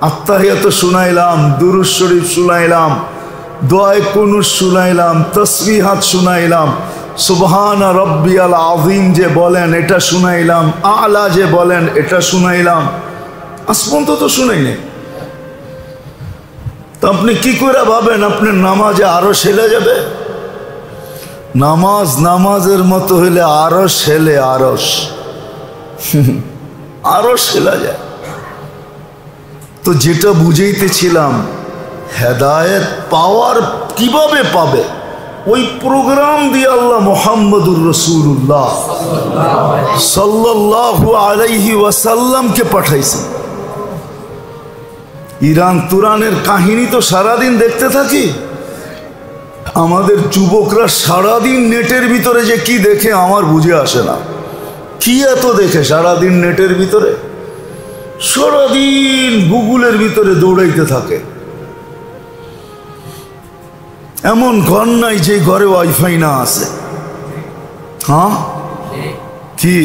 [SPEAKER 1] আত্তাহিয়াত শুনাইলাম, দুরূদ শরীফ শুনাইলাম, দোয়ায়ে কুনুত শুনাইলাম, তাসবিহাত শুনাইলাম, সুবহানা রাব্বিয়াল আযীম যে বলেন এটা শুনাইলাম, আলা যে বলেন এটা শুনাইলাম। আজ পর্যন্ত তো শুনাইনি। তো আপনি কি করে ভাবেন আপনার নামাজে আরো সেলে যাবে? নামাজ নামাজের মতো হইলে আরস হেলে, আরস হেলা যায়। তো যেটা বুঝাইতেছিলাম, হেদায়েত পাওয়ার কিভাবে পাবে, ওই প্রোগ্রাম দিয়ে আল্লাহ মুহাম্মদুর রাসূলুল্লাহ সাল্লাল্লাহু আলাইহি ওয়াসাল্লামকে পাঠাইছেন। ইরান তুরানের কাহিনী তো সারাদিন দেখতে থাকি। আমাদের যুবকরা সারাদিন নেটের ভিতরে যে কি দেখে আমার বুঝে আসে না। কি এত দেখে সারাদিন নেটের ভিতরে? সারাদিন গুগলের ভিতরে দৌড়াইতে থাকে। এমন ঘর নাই যে ঘরে ওয়াইফাই না আছে। হ্যাঁ, কি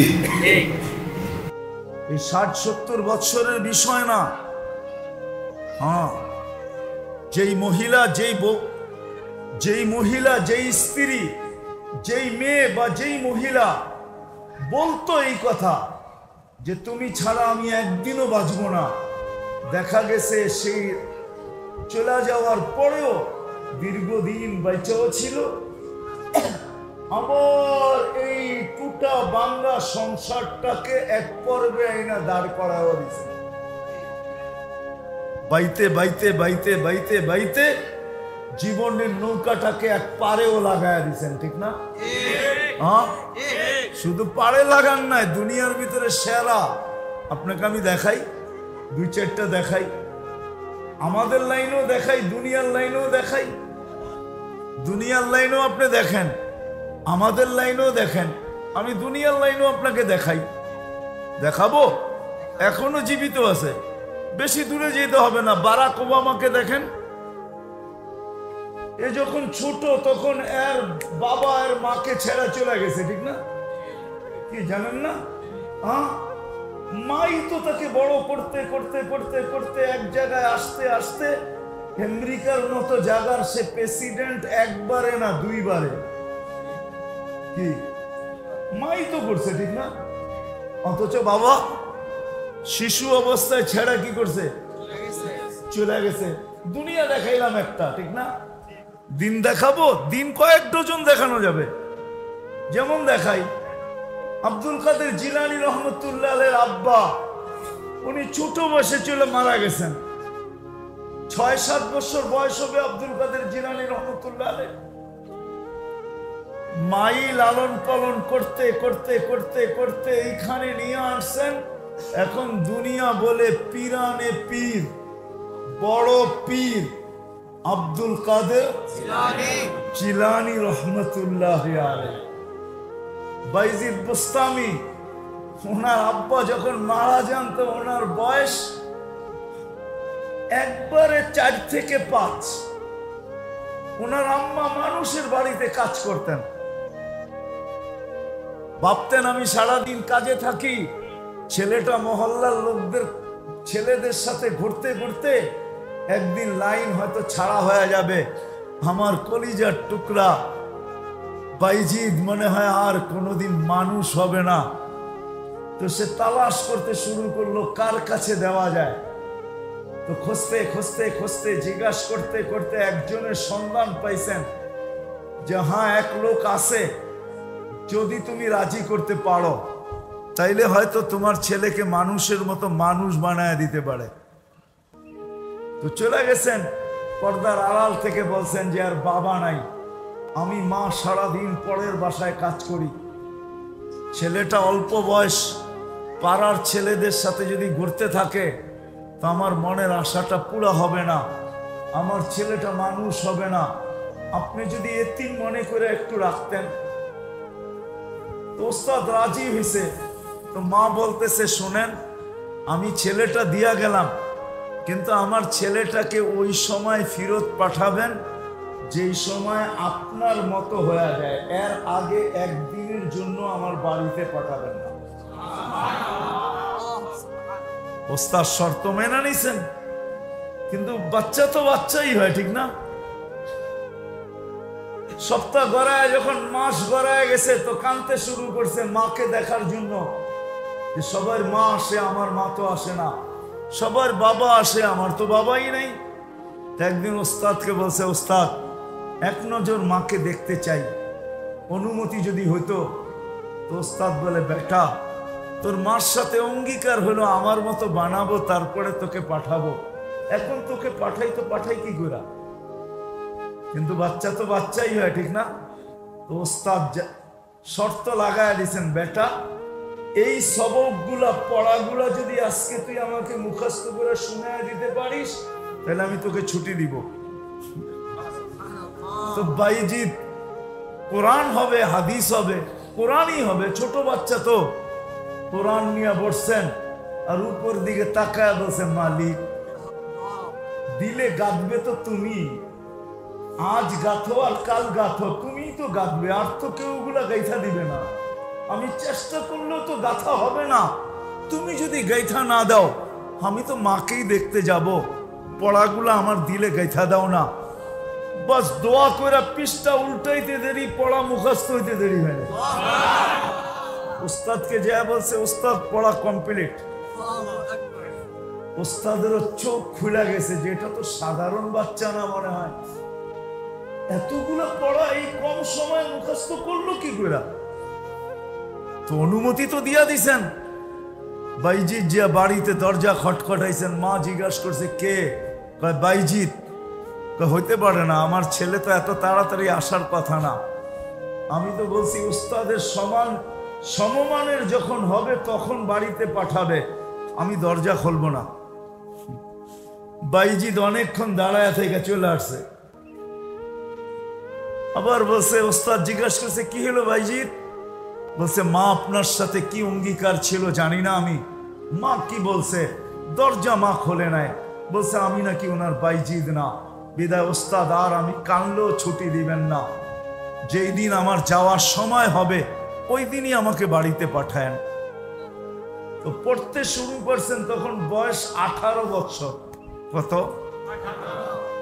[SPEAKER 1] এই 60-70 বছরের বিষয় না। হ্যাঁ, যেই মহিলা যেই স্ত্রী, যেই মেয়ে বা যেই মহিলা বলতো এই কথা যে তুমি ছাড়া আমি একদিনও বাঁচব না, দেখা গেছে সেই চলে যাওয়ার পরেও দীর্ঘদিন বেঁচেও ছিল, আবার এই টুটা বাংলা সংসারটাকে এক পর্বে আইনা দাঁড় করাও দিছে। বাইতে বাইতে বাইতে বাইতে বাইতে জীবনের নৌকাটাকে এক পারেও লাগায় দিচ্ছেন, ঠিক না? হ্যাঁ, শুধু পারে লাগান নাই, দুনিয়ার ভিতরে সেরা। আপনাকে আমি দেখাই, 2-4টা দেখাই, আমাদের লাইনেও দেখাই, দুনিয়ার লাইনেও দেখাই। দুনিয়ার লাইনেও আপনি দেখেন, আমাদের লাইনেও দেখেন, আমি দুনিয়ার লাইনেও আপনাকে দেখাই। দেখাবো, এখনো জীবিত আছে, বেশি দূরে যেতে হবে না। বারাক ওবামাকে দেখেন, এ যখন ছোট তখন এর বাবা এর মাকে ছেড়ে চলে গেছে, ঠিক না? কি জানেন না? হ্যাঁ, মাই তো তাকে বড় করতে করতে করতে করতে এক জায়গায় আসতে আসতে আমেরিকার মতো জায়গার সে প্রেসিডেন্ট একবারে না দুইবারে, কি মাই তো করছে, ঠিক না? অথচ বাবা শিশু অবস্থায় ছেড়া কি করছে, চলে গেছে। দুনিয়া দেখাইলাম একটা, ঠিক না? দিন দেখাবো, দিন কয়েক ডজন দেখানো যাবে। যেমন দেখাই আব্দুল কাদের জিলানী রহমতুল্লাহ আলাইহির আব্বা, উনি ছোট বয়সে চলে মারা গেছেন। ৬-৭ বছর বয়স হবে আব্দুল কাদের জিলানী রহমতুল্লাহ আলাইহি। মাই লালন পালন করতে করতে করতে করতে এইখানে নিয়ে আসছেন। এখন দুনিয়া বলে পীরানে পীর, বড় পীর আব্দুল কাদের জিলানী রহমতুল্লাহ আলাইহি। বাইজিদ বুস্তামি, ওনার আব্বা যখন মারা যান তো ওনার বয়স একবারে 4 থেকে 5। ওনার আম্মা মানুষের বাড়িতে কাজ করতেন। ভাবতেন আমি সারাদিন কাজে থাকি, ছেলেটা মহল্লার লোকদের ছেলেদের সাথে ঘুরতে ঘুরতে একদিন লাইন হয়তো ছাড়া হয়ে যাবে। আমার কলিজার টুকরা বাইজিদ মনে হয় আর কোনোদিন মানুষ হবে না। তো সে তালাশ করতে শুরু করলো কার কাছে দেওয়া যায়। তো খুঁজতে খুঁজতে খুঁজতে জিজ্ঞাসা করতে করতে একজনের সন্ধান পাইছেন যে হ্যাঁ এক লোক আছে, যদি তুমি রাজি করতে পারো তাইলে হয়তো তোমার ছেলেকে মানুষের মতো মানুষ বানায় দিতে পারে। তো চলে গেছেন, পর্দার আড়াল থেকে বলছেন যে আর বাবা নাই, আমি মা সারাদিন পরের বাসায় কাজ করি। ছেলেটা অল্প বয়স, পাড়ার ছেলেদের সাথে যদি ঘুরতে থাকে তো আমার মনের আশাটা পুরা হবে না, আমার ছেলেটা মানুষ হবে না। আপনি যদি এতিম মনে করে একটু রাখতেন। তো ওস্তাদ রাজি হয়েছে। তো মা বলতেছে শোনেন, আমি ছেলেটা দিয়া গেলাম, কিন্তু আমার ছেলেটাকে ওই সময় ফেরত পাঠাবেন যেই সময় আপনার মতো হয়ে যায়, এর আগে একদিনের জন্য আমার বাড়িতে পাঠাবেন না। ওস্তাদ শর্ত মেনে নিছেন, কিন্তু বাচ্চা তো বাচ্চাই হয়, ঠিক না? সপ্তাহ গড়ায় যখন মাস গড়ায় গেছে তো কাঁদতে শুরু করছে মাকে দেখার জন্য, যে সবার মা আসে আমার মা তো আসে না, সবার বাবা আসে আমার তো বাবাই নেই। একদিন ওস্তাদকে বলছে ওস্তাদ এক নজর মাকে দেখতে চাই, অনুমতি যদি হইতো। তো ওস্তাদ বলে বেটা তোর মার সাথে অঙ্গীকার হলো আমার মতো বানাবো তারপরে তোকে পাঠাবো, এখন তোকে পাঠাই তো পাঠাই কি করে? কিন্তু বাচ্চা তো বাচ্চাই হয়, ঠিক না? তো ওস্তাদ শর্ত লাগায় দিয়েছেন, বেটা এই সবকগুলা পড়াগুলা যদি আজকে তুই আমাকে মুখস্থ করে শুনায় দিতে পারিস তাহলে আমি তোকে ছুটি দিব। তো বাইজিদ কোরআন হবে, হাদিস হবে, কোরআনই হবে, ছোট বাচ্চা তো কোরআন নিয়ে বসছেন আর উপর দিকে তাকায় বলছেন মালিক দিলে গাঁথবে তো তুমি, আজ গাঁথো আর কাল গাঁথো, তুমিই তো গাঁথবে, আর তো কেউ ওগুলা গাইথা দিবে না। আমি চেষ্টা করলেও তো গাঁথা হবে না, তুমি যদি গাইথা না দাও আমি তো মাকেই দেখতে যাব, পড়াগুলো আমার দিলে গাইথা দাও না। বাস দোয়া করে পৃষ্ঠা উল্টাইতে দেরি, পড়া মুখস্থ হইতে দেরি হয় না। উস্তাদকে যা বলছে উস্তাদ পড়া কমপ্লিট। উস্তাদেরও চোখ খুলে গেছে যে এটা তো সাধারণ বাচ্চা না মনে হয়, এতগুলো পড়া এই কম সময় মুখস্থ করলো কি করে? তো অনুমতি তো দিয়া দিছেন। বাইজিৎ যে বাড়িতে দরজা খটখটাইছেন, মা জিজ্ঞাসা করছে কে? কয় বাইজিৎ। হইতে পারে না, আমার ছেলে তো এত তাড়াতাড়ি আসার কথা না। আমি তো বলছি উস্তাদের সমমানের যখন হবে তখন বাড়িতে পাঠাবে, আমি দরজা খুলবো না। বাইজিৎ অনেকক্ষণ দাঁড়ায় থেকে চলে আসছে। আবার বলছে ওস্তাদ জিজ্ঞাসা করছে কি হলো বাইজিৎ? বলছে মা আপনার সাথে কি অঙ্গীকার ছিল জানি না আমি। মা কি বলছে? দরজা মা খোলে নাই, বলছে আমি নাকি ওনার বাইজিৎ না, বিদায় ওস্তাদ আর আমি কানলেও ছুটি দিবেন না, যেই দিন আমার যাওয়ার সময় হবে ওই দিনই আমাকে বাড়িতে পাঠায়েন। তো পড়তে শুরু করছেন তখন বয়স 18 বছর। কত?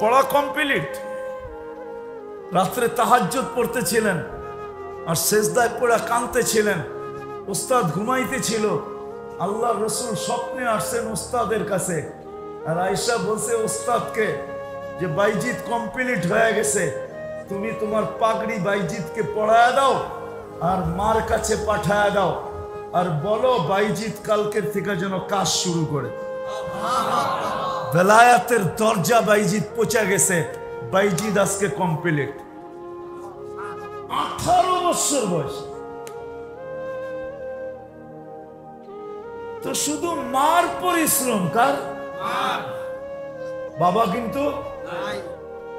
[SPEAKER 1] পড়া কমপ্লিট, রাত্রে তাহাজ্জুদ পড়তেছিলেন আর সেজদায় পড়া কাঁদতেছিলেন, উস্তাদ ঘুমাইতেছিল, আল্লাহ রসুল স্বপ্নে আসছেন উস্তাদের কাছে, আর আয়েশা বলছে উস্তাদকে যে বাইজিদ কমপ্লিট হয়ে গেছে, তুমি তোমার পাগড়ি বাইজিদকে পড়ায় দাও আর মার কাছে পাঠায় দাও, আর বলো বাইজিদ কালকের থেকে যেন কাজ শুরু করে। বেলায়াতের দরজা বাইজিদ পৌঁছে গেছে, বাইজিদ আজকে কমপ্লিট, 18 বছর বয়স। তো শুধু মার পরিশ্রম, কার? বাবা কিন্তু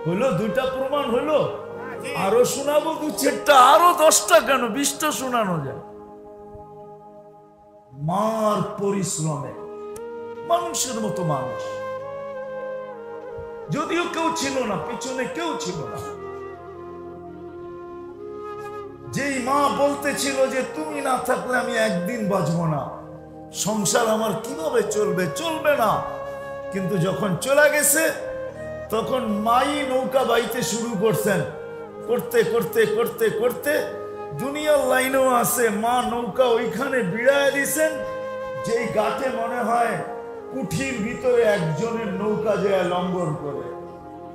[SPEAKER 1] হলো, 2টা প্রমাণ হলো, আরো শোনাবো 2-4টা, আরো 10টা কেন 20টা শোনানো যায়। মার পরিশ্রমে মানুষের মতো মানুষ, যদিও কেউ ছিল না, পিছনে কেউ ছিল না, যেই মা বলতেছিল যে তুমি না থাকলে আমি একদিন বাঁচবো না, সংসার আমার কিভাবে চলবে, চলবে না, কিন্তু যখন চলে গেছে তখন মাই নৌকা বাইতে শুরু করছেন, করতে করতে করতে করতে দুনিয়ার লাইনেও আছে, মা নৌকা ওইখানে বিড়ায় দিছেন যেই ঘাটে মনে হয় কুঠির ভিতরে একজনের নৌকা যায় লঙ্ঘন করে,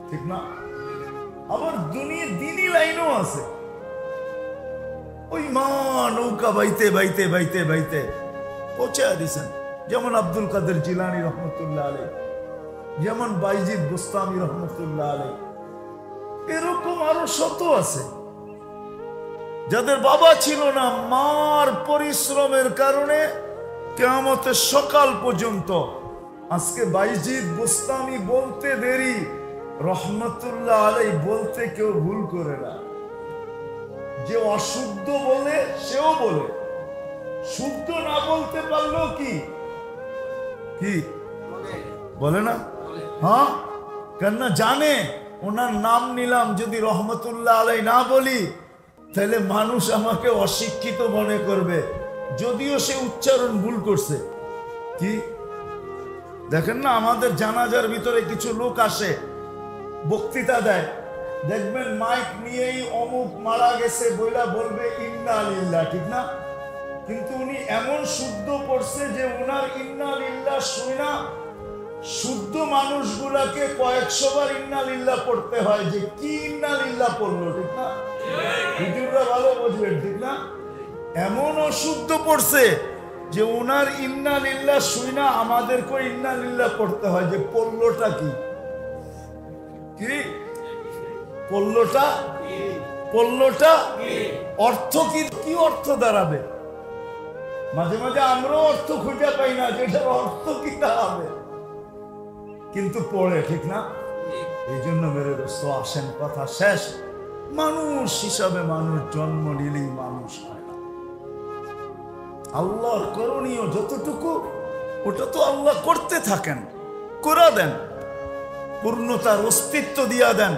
[SPEAKER 1] ঠিক না? আবার দিনই লাইনও আছে, ওই মা নৌকা বাইতে বাইতে বাইতে বাইতে পৌঁছে দিছেন। যেমন আব্দুল কাদের জিলানী রহমতুল্লাহ আলাইহি, যেমন বাইজিদ বুস্তামি রহমতুল্লাহ আলাইহি, এরকম আরো শত আছে যাদের বাবা ছিল না, মার পরিশ্রমের কারণে কিয়ামতের সকাল পর্যন্ত। আজকে বাইজিদ বুস্তামি বলতে দেরি, রহমতুল্লাহ আলাইহি বলতে কেউ ভুল করে না। যে অশুদ্ধ বলে সেও বলে, শুদ্ধ না বলতে পারলো কি কি বলে না? হ্যাঁ, কেননা জানে ওনার নাম নিলাম, যদি রহমতুল্লাহ আলাইহি না বলি তাহলে মানুষ আমাকে অশিক্ষিত মনে করবে, যদিও সে উচ্চারণ ভুল করছে। কি দেখেন না, আমাদের জানাজার ভিতরে কিছু লোক আসে, বক্তৃতা দেয়, দেখবেন মাইক নিয়েই অমুক মারা গেছে বইলা বলবে ইন্না লিল্লাহ, ঠিক না? কিন্তু উনি এমন শুদ্ধ পড়ছে যে উনার ইন্না লিল্লাহ শুনা শুদ্ধ মানুষগুলাকে কয়েকশো বার ইন্না লিল্লাহ পড়তে হয়, যে কি ইন্না লিল্লাহ পড়লো, ঠিক না? হুজুররা ভালো বুঝবেন, ঠিক না? এমন অশুদ্ধ পড়ছে যে উনার ইন্না লিল্লাহ শুনা আমাদেরকে ইন্না লিল্লাহ পড়তে হয়, যে পড়লোটা কি কি পড়লোটা পড়লোটা অর্থ কি, কি অর্থ দাঁড়াবে? মাঝে মাঝে আমরাও অর্থ খুঁজে পাই না, যেটার অর্থ কি দাঁড়াবে, কিন্তু পড়ে, ঠিক না? এই জন্য মেরে দোস্ত আসেন, কথা শেষ, মানুষ হিসাবে মানুষ জন্ম নিলেই মানুষ হয় না। আল্লাহর করণীয় যতটুকু, ওটা তো আল্লাহ করতে থাকেন, করে দেন, পূর্ণতার অস্তিত্ব দিয়া দেন,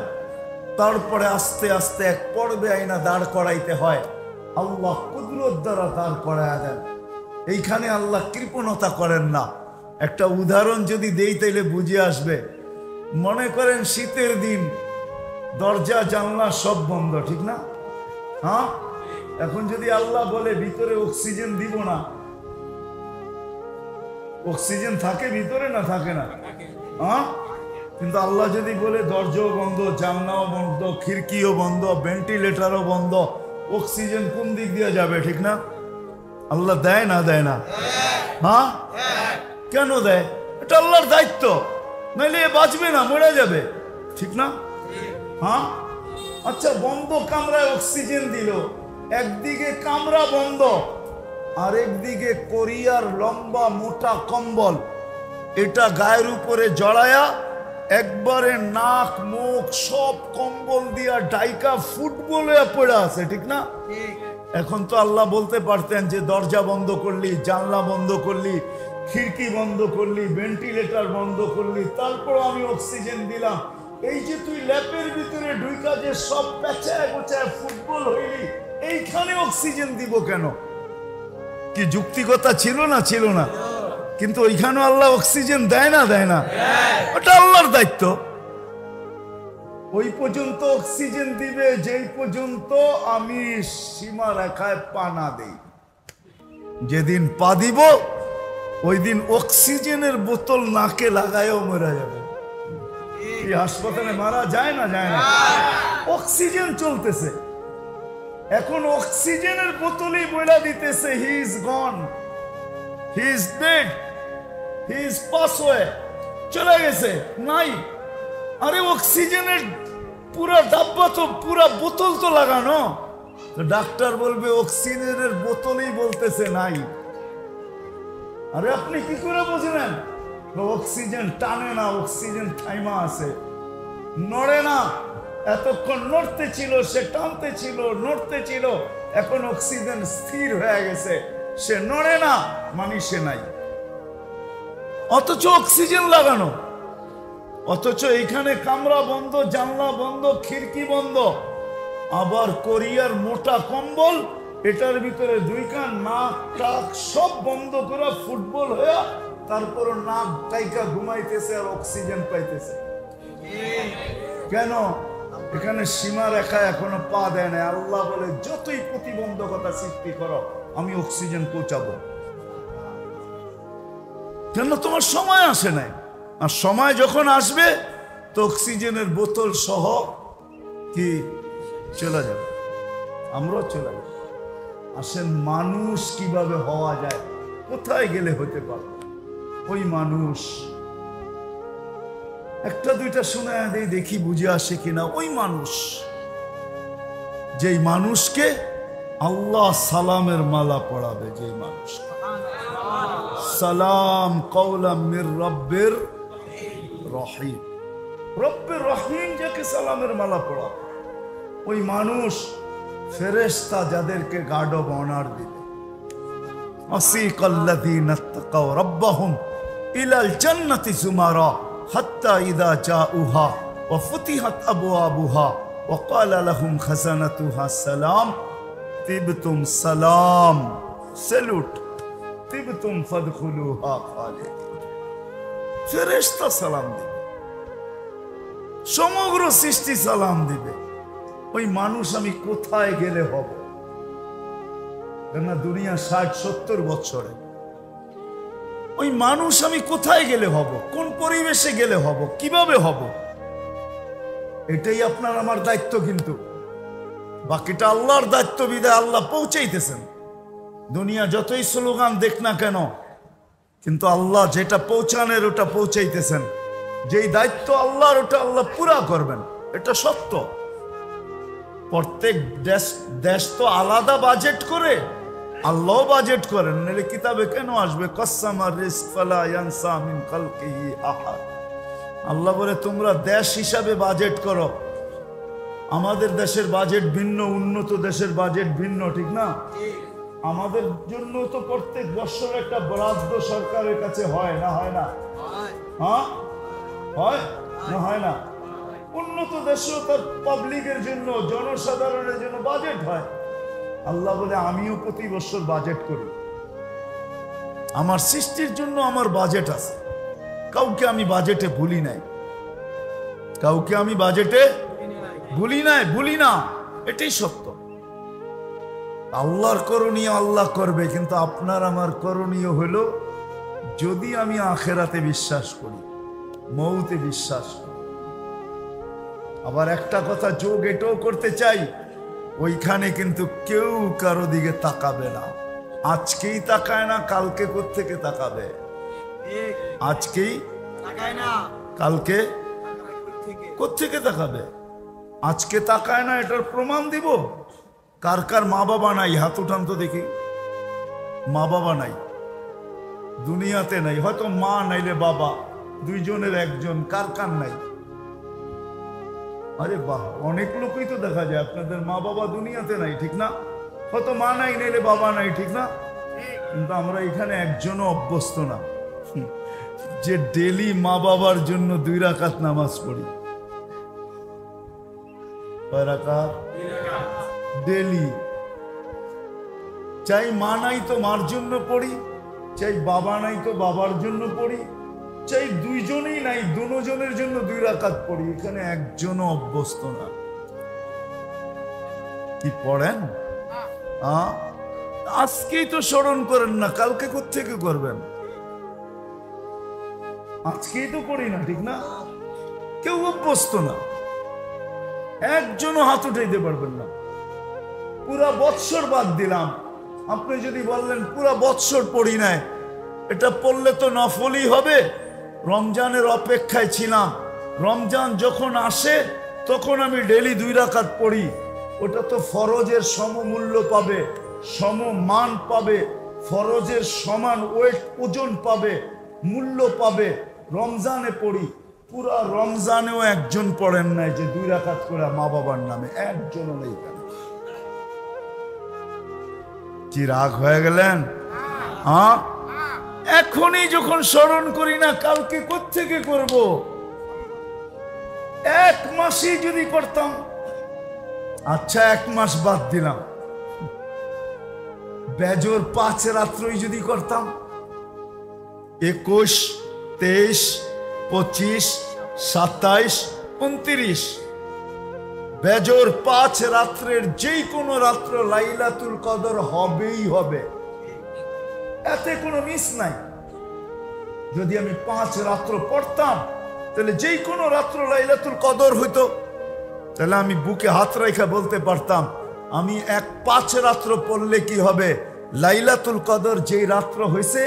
[SPEAKER 1] তারপরে আস্তে আস্তে এক পর্বে আইনা দাঁড় করাইতে হয়, আল্লাহ কুদরত দ্বারা দাঁড় করাইয়া দেন। এইখানে আল্লাহ কৃপণতা করেন না। একটা উদাহরণ যদি দেই তাইলে বুঝে আসবে। মনে করেন শীতের দিন, দরজা জানলা সব বন্ধ, ঠিক না? হ্যাঁ, এখন যদি আল্লাহ বলে ভিতরে অক্সিজেন দিব না, অক্সিজেন থাকে ভিতরে না থাকে না? হ্যাঁ, কিন্তু আল্লাহ যদি বলে দরজাও বন্ধ, জানলাও বন্ধ, খিড়কিও বন্ধ, ভেন্টিলেটরও বন্ধ, অক্সিজেন কোন দিক দিয়ে যাবে, ঠিক না? আল্লাহ দেয় না দেয় না? হ্যাঁ, কেন দেয়? এটা আল্লাহর দায়িত্ব, নাইলে বাঁচবে না, মরে যাবে, ঠিক না? হ্যাঁ, আচ্ছা, বন্ধ কামরায় অক্সিজেন দিল, একদিকে কামরা বন্ধ, আরেকদিকে কোরিয়ার লম্বা মোটা কম্বল, এটা গায়ের উপরে জড়ায়া একবারে নাক মুখ সব কম্বল দিয়া ডাইকা ফুটবলে পড়ে আছে, ঠিক না? এখন তো আল্লাহ বলতে পারতেন যে দরজা বন্ধ করলি, জানলা বন্ধ করলি, খিড়কি বন্ধ করলি, ভেন্টিলেটর বন্ধ করলি, তারপর আমি অক্সিজেন দিলাম। এই যে তুই ল্যাপের ভিতরে ঢুইকা যে সব পেঁচায় গোছায় ফুটবল হইলি, এইখানে অক্সিজেন দিব কেন? কি যুক্তিকতা ছিল না? ছিল না? কিন্তু ওইখানে আল্লাহ অক্সিজেন দেয় না দেয় না? ওটা আল্লাহর দায়িত্ব। ওই পর্যন্ত অক্সিজেন দিবে যেই পর্যন্ত আমি সীমা রেখায় পা না দেই। যেদিন পা দিব ওই দিন অক্সিজেনের বোতল নাকে লাগায়ও মরে যাবে। এই হাসপাতালে মারা যায় না, যায় না, অক্সিজেন চলতেছে। এখন অক্সিজেনের বোতলই বইলা দিতেছে he is gone, he is dead, he is pass way, চলে গেছে, নাই। আরে অক্সিজেনের পুরা ডাব্বা তো, পুরা বোতল তো লাগানো, তো ডাক্তার বলবে অক্সিজেনের বোতলই বলতেছে নাই। আরে আপনি কি করে বুঝলেন? অক্সিজেন টানে না, অক্সিজেন থাইমা আছে, নড়ে না। এতক্ষণ নড়তে ছিল, সে টানতে ছিল, নড়তে ছিল, এখন অক্সিজেন স্থির হয়ে গেছে, সে নড়ে না, মানে সে নাই। অথচ অক্সিজেন লাগানো, অথচ এখানে কামরা বন্ধ, জানলা বন্ধ, খিড়কি বন্ধ, আবার কোরিয়ার মোটা কম্বল, এটার ভিতরে দুই কান, নাক টাক সব বন্ধ করে ফুটবল হয়ে তারপর নাক টাইকা ঘুমাইতেছে আর অক্সিজেন পাইতেছে। কেন? এখানে সীমা রেখা এখনো পা দেয় না। আল্লাহ বলে যতই প্রতিবন্ধকতা সৃষ্টি করো আমি অক্সিজেন পৌঁছাবো। কেন? তোমার সময় আসে নাই, আর সময় যখন আসবে তো অক্সিজেনের বোতল সহ কি চলে যাবে, আমরাও চলে যাবো। আসেন মানুষ কিভাবে হওয়া যায়, কোথায় গেলে হতে পারবে ওই মানুষ। একটা দুইটা শুনে দেখি বুঝে আসে কিনা। ওই মানুষ, যেই মানুষকে আল্লাহ সালামের মালা পড়াবে, যেই মানুষ সালাম কওলাম মির রব্বির রহিম, রব্বির রহিম যাকে সালামের মালা পড়াবে, ওই মানুষ ফেরেশতা যাদেরকে গার্ড অব অনার দিবে। আসিকাল্লাযীনা তাকাও রাব্বাহুম ইলাল জান্নাতি যুমারা হাত্তা ইযা জাউহা ওয়া ফুতিহাত আবওয়াবুহা ওয়া ক্বালা লাহুম খাজানাতুহা সালাম তিবতুম, সালাম স্যালুট, তিবতুম ফাদখুলুহা খালিদিন। ফেরেশতা সালাম দিবে, সমগ্র সৃষ্টি সালাম দিবে। ওই মানুষ আমি কোথায় গেলে হব? কেননা দুনিয়া 60-70 বছরে। ওই মানুষ আমি কোথায় গেলে হব, কোন পরিবেশে গেলে হব, কিভাবে হব, এটাই আপনার আমার দায়িত্ব। কিন্তু বাকিটা আল্লাহর দায়িত্ব, বিদায় আল্লাহ পৌঁছাইতেছেন। দুনিয়া যতই স্লোগান দেখ না কেন, কিন্তু আল্লাহ যেটা পৌঁছানোর ওটা পৌঁছাইতেছেন। যেই দায়িত্ব আল্লাহর ওটা আল্লাহ পুরা করবেন, এটা সত্য। প্রত্যেক দেশ তো আলাদা বাজেট করে, আল্লাহ বাজেট করেন, নাহলে কিতাবে কেন আসবে কাসসামার রিজক ফালা ইয়ানসা মিন খালকিহি আহাদ। আল্লাহ বলে তোমরা দেশ হিসাবে বাজেট করো। আমাদের দেশের বাজেট ভিন্ন, উন্নত দেশের বাজেট ভিন্ন, ঠিক না? আমাদের জন্য তো প্রত্যেক বছর একটা বরাদ্দ সরকারের কাছে হয় না, হয় না? হ্যাঁ, হয় না, হয় না? উন্নত দেশেও তার পাবলিকের জন্য, জনসাধারণের জন্য বাজেট হয়। আল্লাহ বলে আমিও প্রতি বছর বাজেট করি, আমার সৃষ্টির জন্য আমার বাজেট আছে। কাউকে আমি বাজেটে ভুলি নাই, কাউকে আমি বাজেটে ভুলি নাই, ভুলি না, এটাই সত্য। আল্লাহর করণীয় আল্লাহ করবে, কিন্তু আপনার আমার করণীয় হলো যদি আমি আখেরাতে বিশ্বাস করি, মৌতে বিশ্বাস করি। আবার একটা কথা যোগ এটাও করতে চাই, ওইখানে কিন্তু কেউ কারো দিকে তাকাবে না। আজকেই তাকায় না, কালকে কোত্থেকে তাকাবে? আজকেই তাকায় না, কালকে কোত্থেকে তাকাবে? আজকে তাকায় না, এটার প্রমাণ দিব। কার কার মা বাবা নাই? হাত উঠান তো দেখি। মা বাবা নাই, দুনিয়াতে নাই। হয়তো মা নাইলে বাবা, দুইজনের একজন। কার কার নাই? আরে বাহ, অনেক লোকই তো দেখা যায় আপনাদের মা বাবা দুনিয়াতে নাই, ঠিক না? হয়তো মা নাই, নাইলে বাবা নাই, ঠিক না? কিন্তু আমরা এখানে একজনও অভ্যস্ত না যে ডেলি মা বাবার জন্য 2 রাকাত নামাজ পড়ি। কয় রাকাত? ডেলি। চাই মা নাই তো মার জন্য পড়ি, চাই বাবা নাই তো বাবার জন্য পড়ি, চাই দুইজনেই নাই, দুজনের জন্য 2 রাকাত পড়ি, এখানে একজনও অভ্যস্ত না। কি পড়েন? আজকেই তো স্মরণ করেন না, কালকে কোত্থেকে করবেন? আজকেই তো করি না, ঠিক না? কেউ অভ্যস্ত না, একজনও হাত উঠাইতে পারবেন না। পুরা বৎসর বাদ দিলাম, আপনি যদি বললেন পুরা বৎসর পড়ি নাই, এটা পড়লে তো নফলই হবে। রমজানের অপেক্ষায় ছিলাম, রমজান যখন আসে তখন আমি ডেলি 2 রাকাত পড়ি, ওটা তো ফরজের সমমূল্য পাবে, সমমান পাবে, ফরজের সমান ওয়েট ওজন পাবে, মূল্য পাবে। রমজানে পড়ি, পুরা রমজানেও একজন পড়েন নাই যে 2 রাকাত করে মা বাবার নামে, একজনও নেই। কেন? কি রাগ হয়ে গেলেন? এখনই যখন স্মরণ করি না, কালকে কোত্থেকে করব? 1 মাসই যদি করতাম। আচ্ছা 1 মাস বাদ দিলাম, বেজর 5 রাত্রই যদি করতাম, 21, 23, 25, 27, 29, বেজর 5 রাত্রের যেই কোনো রাত্র লাইলাতুল কদর হবেই হবে, এতে কোনো মিস নাই। যদি আমি 5 রাত্র পড়তাম, তাহলে যেই কোনো রাত্র লাইলাতুল কদর হইতো, তাহলে আমি বুকে হাত রেখে বলতে পারতাম, আমি 5 রাত্র পড়লে কি হবে, লাইলাতুল কদর যেই রাত্র হয়েছে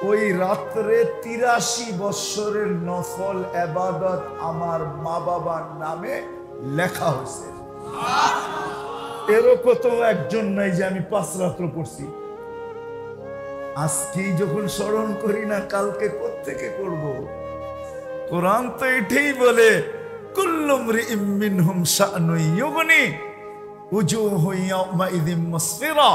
[SPEAKER 1] ওই রাত্রে 83 বৎসরের নফল ইবাদত আমার মা বাবার নামে লেখা হয়েছে। এরকম তো একজন নাই যে আমি 5 রাত্র পড়ছি। আজকেই যখন স্মরণ করি না, কালকে কোত্থেকে করব? কোরআন তো এটাই বলে, কুল্লু মরিইম মিনহুম শা'নুন ইউগনি উজুহু ইয়াওমাইযিন মুসফিরা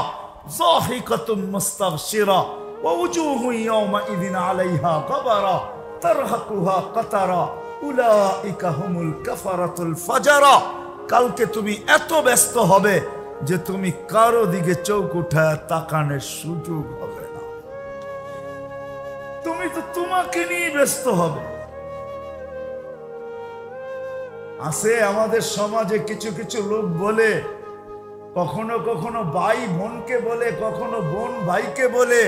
[SPEAKER 1] যাহিকাতুম মুস্তাবশিরা ওয়া উজুহু ইয়াওমাইযিন আলাইহা গাবারা তারহাকুহা কাতারা উলাইকা হুমুল কাফারাতুল ফাজারা। কালকে তুমি এত ব্যস্ত হবে যে তুমি কারো দিকে চোখ উঠায় তাকানোর সুযোগ হবে না। তুমি তো তোমাকে নিয়ে ব্যস্ত হবে। আছে আমাদের সমাজে কিছু কিছু লোক বলে, কখনো কখনো ভাই বোনকে বলে, কখনো বোন ভাইকে বলে,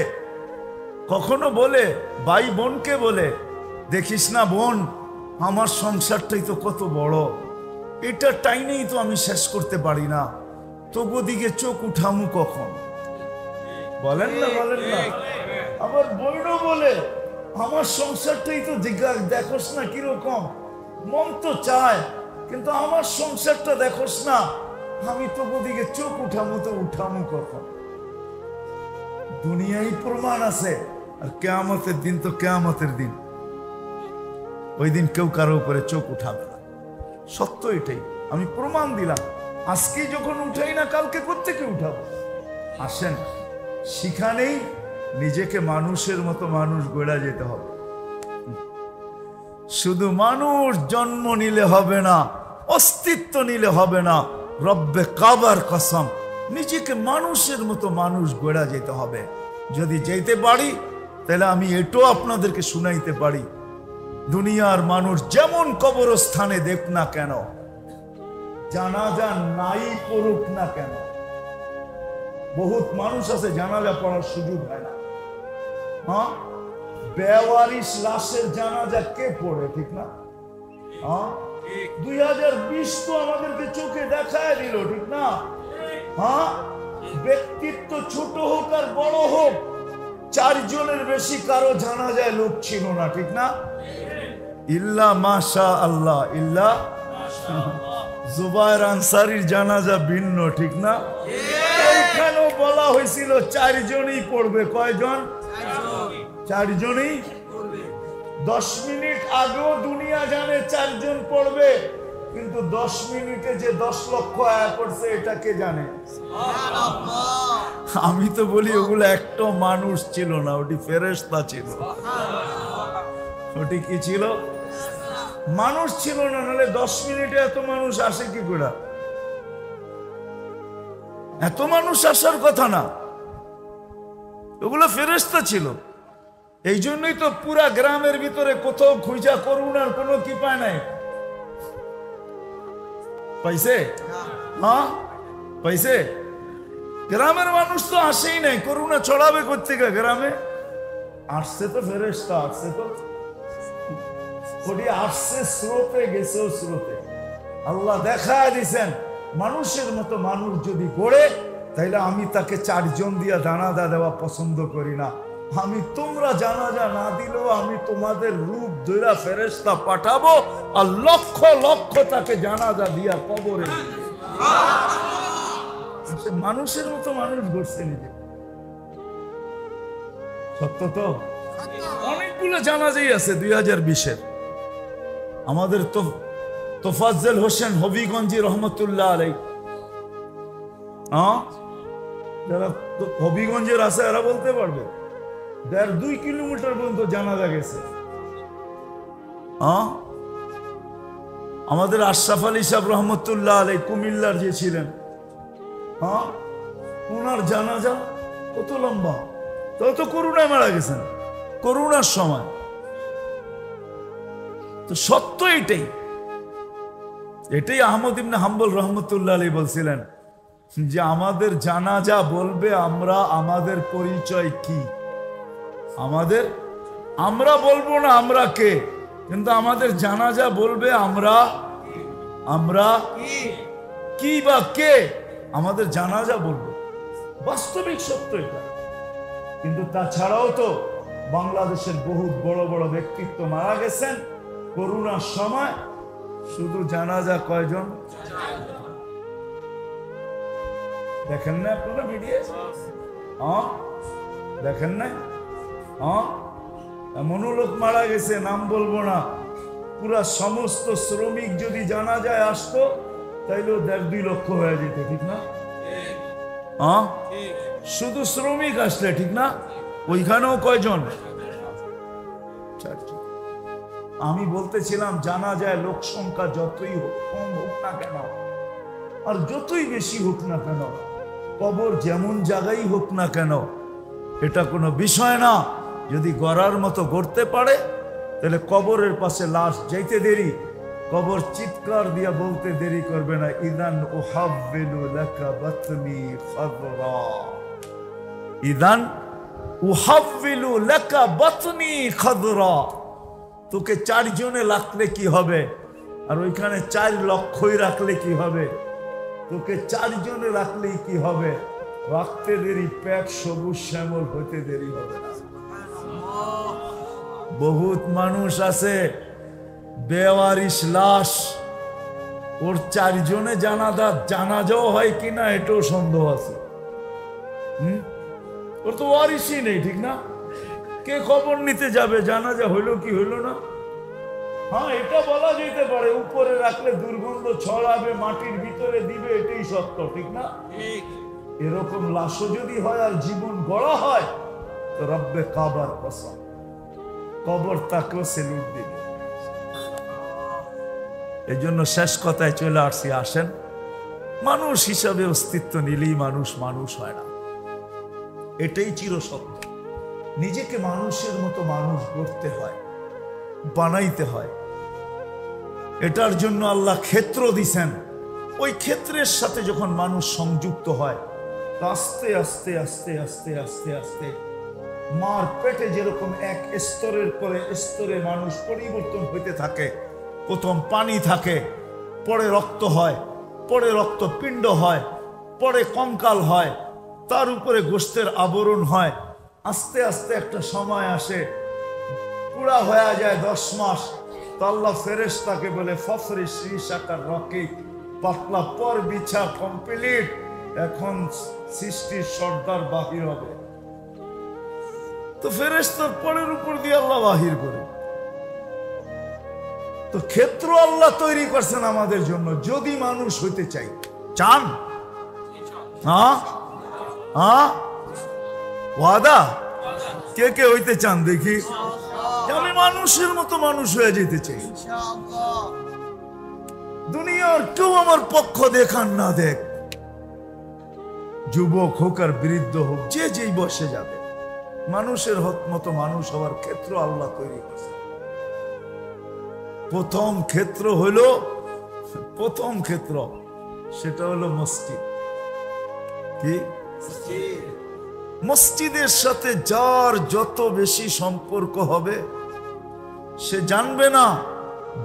[SPEAKER 1] কখনো বলে ভাই বোনকে বলে, দেখিস না বোন, আমার সংসারটাই তো কত বড়, এটা টাইনেই তো আমি শেষ করতে পারি না, তবু দিকে চোখ উঠামু কখন? বলেন না, বলেন না? আবার বোনও বলে, আমার সংসারটাই তো দেখোস না কিরকম, মন তো চায় কিন্তু আমার সংসারটা দেখোস না, আমি তো ওদিকে চোখ উঠামু, তো উঠামু কখন? দুনিয়ায় প্রমাণ আছে, আর কিয়ামতের দিন তো কিয়ামতের দিন, ওই দিন কেউ কারো উপরে চোখ উঠাবে না। সত্য এটাই, আমি প্রমাণ দিলাম। আজকে যখন উঠাই না, কালকে কোত্থেকে উঠাবো? আসেন, সেখানেই নিজেকে মানুষের মতো মানুষ গড়া যেতে হবে। শুধু মানুষ জন্ম নিলে হবে না, অস্তিত্ব নিলে হবে না, রব্বে কাবার কসম, নিজেকে মানুষের মতো মানুষ গড়া যেতে হবে। যদি যেতে পারি, তাহলে আমি এটাও আপনাদেরকে শুনাইতে পারি, দুনিয়ার মানুষ যেমন কবরস্থানে দেখ না কেন, জানাজা নাই পড়ুক না কেন, বহুত মানুষ আছে জানাজা পড়ার সুযোগ হয় না। হ্যাঁ, বেওয়ারিশ লাশের জানাজা কে পড়ে, ঠিক না? 2020 তো আমাদেরকে চোখে দেখায় দিল, ঠিক না? হ্যাঁ, ব্যক্তিত্ব ছোট হোক আর বড় হোক, 4 জনের বেশি কারো জানাজায় লোক ছিল না, ঠিক না? ইল্লা মাশা আল্লাহ, ইল্লা জুবায়ের আনসারীর জানাজা ভিন্ন, ঠিক না? ওইখানেও বলা হয়েছিল 4 জনই পড়বে। কয়জন? 4 জনই। 10 মিনিট আগেও দুনিয়া জানে 4 জন পড়বে, কিন্তু 10 মিনিটে যে 10 লক্ষ আয়া করছে এটা কে জানে? আমি তো বলি ওগুলো একটা মানুষ ছিল না, ওটি ফেরেশতা ছিল। ওটি কি ছিল? মানুষ ছিল না, নাহলে 10 মিনিটে এত মানুষ আসে কি করে? এত মানুষ আসার কথা না, ওগুলো ফেরেশতা ছিল। এই জন্যই তো পুরা গ্রামের ভিতরে কোথাও খুঁজা করুণার কোনো কি পায় নাই। পাইছে? হ্যাঁ পাইছে। গ্রামের মানুষ তো আসেই নাই, করুণা ছড়াবে কোত্থেকে গ্রামে? আসছে তো ফেরেশতা, আসছে তো আসছে স্রোতে, গেছেও স্রোতে। আল্লাহ দেখা দিছেন মানুষের মতো মানুষ যদি গড়ে, তাইলে আমি তাকে 4 জন দিয়া জানাজা দেওয়া পছন্দ করি না। আমি তোমরা জানাজা না দিলেও আমি তোমাদের রূপ ধইরা ফেরেশতা পাঠাবো, আর লক্ষ লক্ষ তাকে জানাজা দিয়া কবরে। মানুষের মতো মানুষ গড়ছে নিজে। সত্য তো? অনেকগুলো জানাজাই আছে 2020-এর। আমাদের তো তোফাজ্জল হোসেন হবিগঞ্জি রহমতুল্লাহ আলাইহি, যারা হবিগঞ্জের আছে এরা বলতে পারবে 1.5-2 কিলোমিটার পর্যন্ত জানাজা গেছে। আমাদের আশরাফ আলী সাহেব রহমতুল্লাহ আলাইহি কুমিল্লার যে ছিলেন, ওনার জানাজা কত লম্বা, তো করোনায় মারা গেছেন, করোনার সময়। তো সত্য এটাই আহমদ ইবনে হাম্বল রহমতুল্লাহ আলাইহি বলছিলেন যে আমাদের জানাজা বলবে আমরা আমাদের পরিচয় কি। আমরা বলবো না আমরা কে, কিন্তু আমাদের জানাজা বলবে আমরা কি বা কে, আমাদের জানাজা বলবে। বাস্তবিক সত্য এটা। কিন্তু তাছাড়াও তো বাংলাদেশের বহু বড় বড় ব্যক্তিত্ব মারা গেছেন করোনার সময়, শুধু জানাজা কয়জন দেখেন না আপনারা মিডিয়া? দেখেন না? এমনও লোক মারা গেছে, নাম বলবো না, পুরা সমস্ত শ্রমিক যদি জানাজায় আসতো তাইলেও 1.5-2 লক্ষ হয়ে যেত, ঠিক না? শুধু শ্রমিক আসলে, ঠিক না? ওইখানেও কয়জন? আমি বলতেছিলাম জানাজায় লোক সংখ্যা যতই কম হোক না কেন, আর যতই বেশি হোক না কেন, কবর যেমন জায়গায় হোক না কেন, এটা কোনো বিষয় না। যদি গড়ার মতো গড়তে পারে তাহলে কবরের পাশে লাশ যাইতে দেরি, কবর চিৎকার দিয়া বলতে দেরি করবে না, ইদান উহাব্বিলু লাকা বাতনি খাদরা, ইদান উহাব্বিলু লাকা বাতনি খাদরা। তোকে 4 জনে রাখলে কি হবে, আর ওইখানে 4 লক্ষই রাখলে কি হবে? তোকে 4 জনে রাখলেই কি হবে? রাখতে দেরি, পেট সবুজ শ্যামল হতে দেরি হবে না। বহুত মানুষ আছে বেওয়ারিশ লাশ, ওর 4 জনে জানাজাও হয় কিনা এটাও সন্দেহ আছে। ওর তো ওয়ারিশই নেই, ঠিক না? কে খবর নিতে যাবে জানাজা হইলো কি হইলো না? এটা বলা যেতে পারে উপরে রাখলে দুর্গন্ধ ছড়াবে, মাটির ভিতরে দিবে, এটাই সত্য, ঠিক না? এরকম লাশও যদি হয় আর জীবন গড়া হয় তো রব্বে কাবার কসম কবর তাকেও সেলুট দিবে। এই জন্য শেষ কথায় চলে আসছি, আসেন মানুষ হিসাবে অস্তিত্ব নিলেই মানুষ হয় না, এটাই চিরসত্য। নিজেকে মানুষের মতো মানুষ গড়তে হয়, বানাইতে হয়। এটার জন্য আল্লাহ ক্ষেত্র দিছেন। ওই ক্ষেত্রের সাথে যখন মানুষ সংযুক্ত হয়, আস্তে আস্তে আস্তে আস্তে আস্তে আস্তে মার পেটে যেরকম এক স্তরের পরে স্তরে মানুষ পরিবর্তন হইতে থাকে। প্রথম পানি থাকে, পরে রক্ত হয়, পরে রক্তপিণ্ড হয়, পরে কঙ্কাল হয়, তার উপরে গোশতের আবরণ হয়। আস্তে আস্তে একটা সময় আসে পুরা হয়ে যায় 10 মাস। তো আল্লাহ ফেরেশতাকে বলে ফফরে শ্রীশাকার রকি, পাতলা পর বিছা কমপ্লিট, এখন সৃষ্টির সর্দার বাহির হবে। তো ফেরেশতার পরের উপর দিয়ে আল্লাহ বাহির করে। তো ক্ষেত্র আল্লাহ তৈরি করছেন আমাদের জন্য, যদি মানুষ হইতে চাই। চান? ওয়াদা? কে কে হইতে চান দেখি? আমি মানুষের মতো মানুষ হয়ে যেতে চাই। দুনিয়ার কেউ আমার পক্ষ দেখান না দেখ, যুবক হোক আর বৃদ্ধ হোক, যে যেই বসে যাবে, মানুষের মতো মানুষ হওয়ার ক্ষেত্র আল্লাহ তৈরি করছে। প্রথম ক্ষেত্র সেটা হলো মসজিদ। কি মসজিদের সাথে যার যত বেশি সম্পর্ক হবে সে জানবে না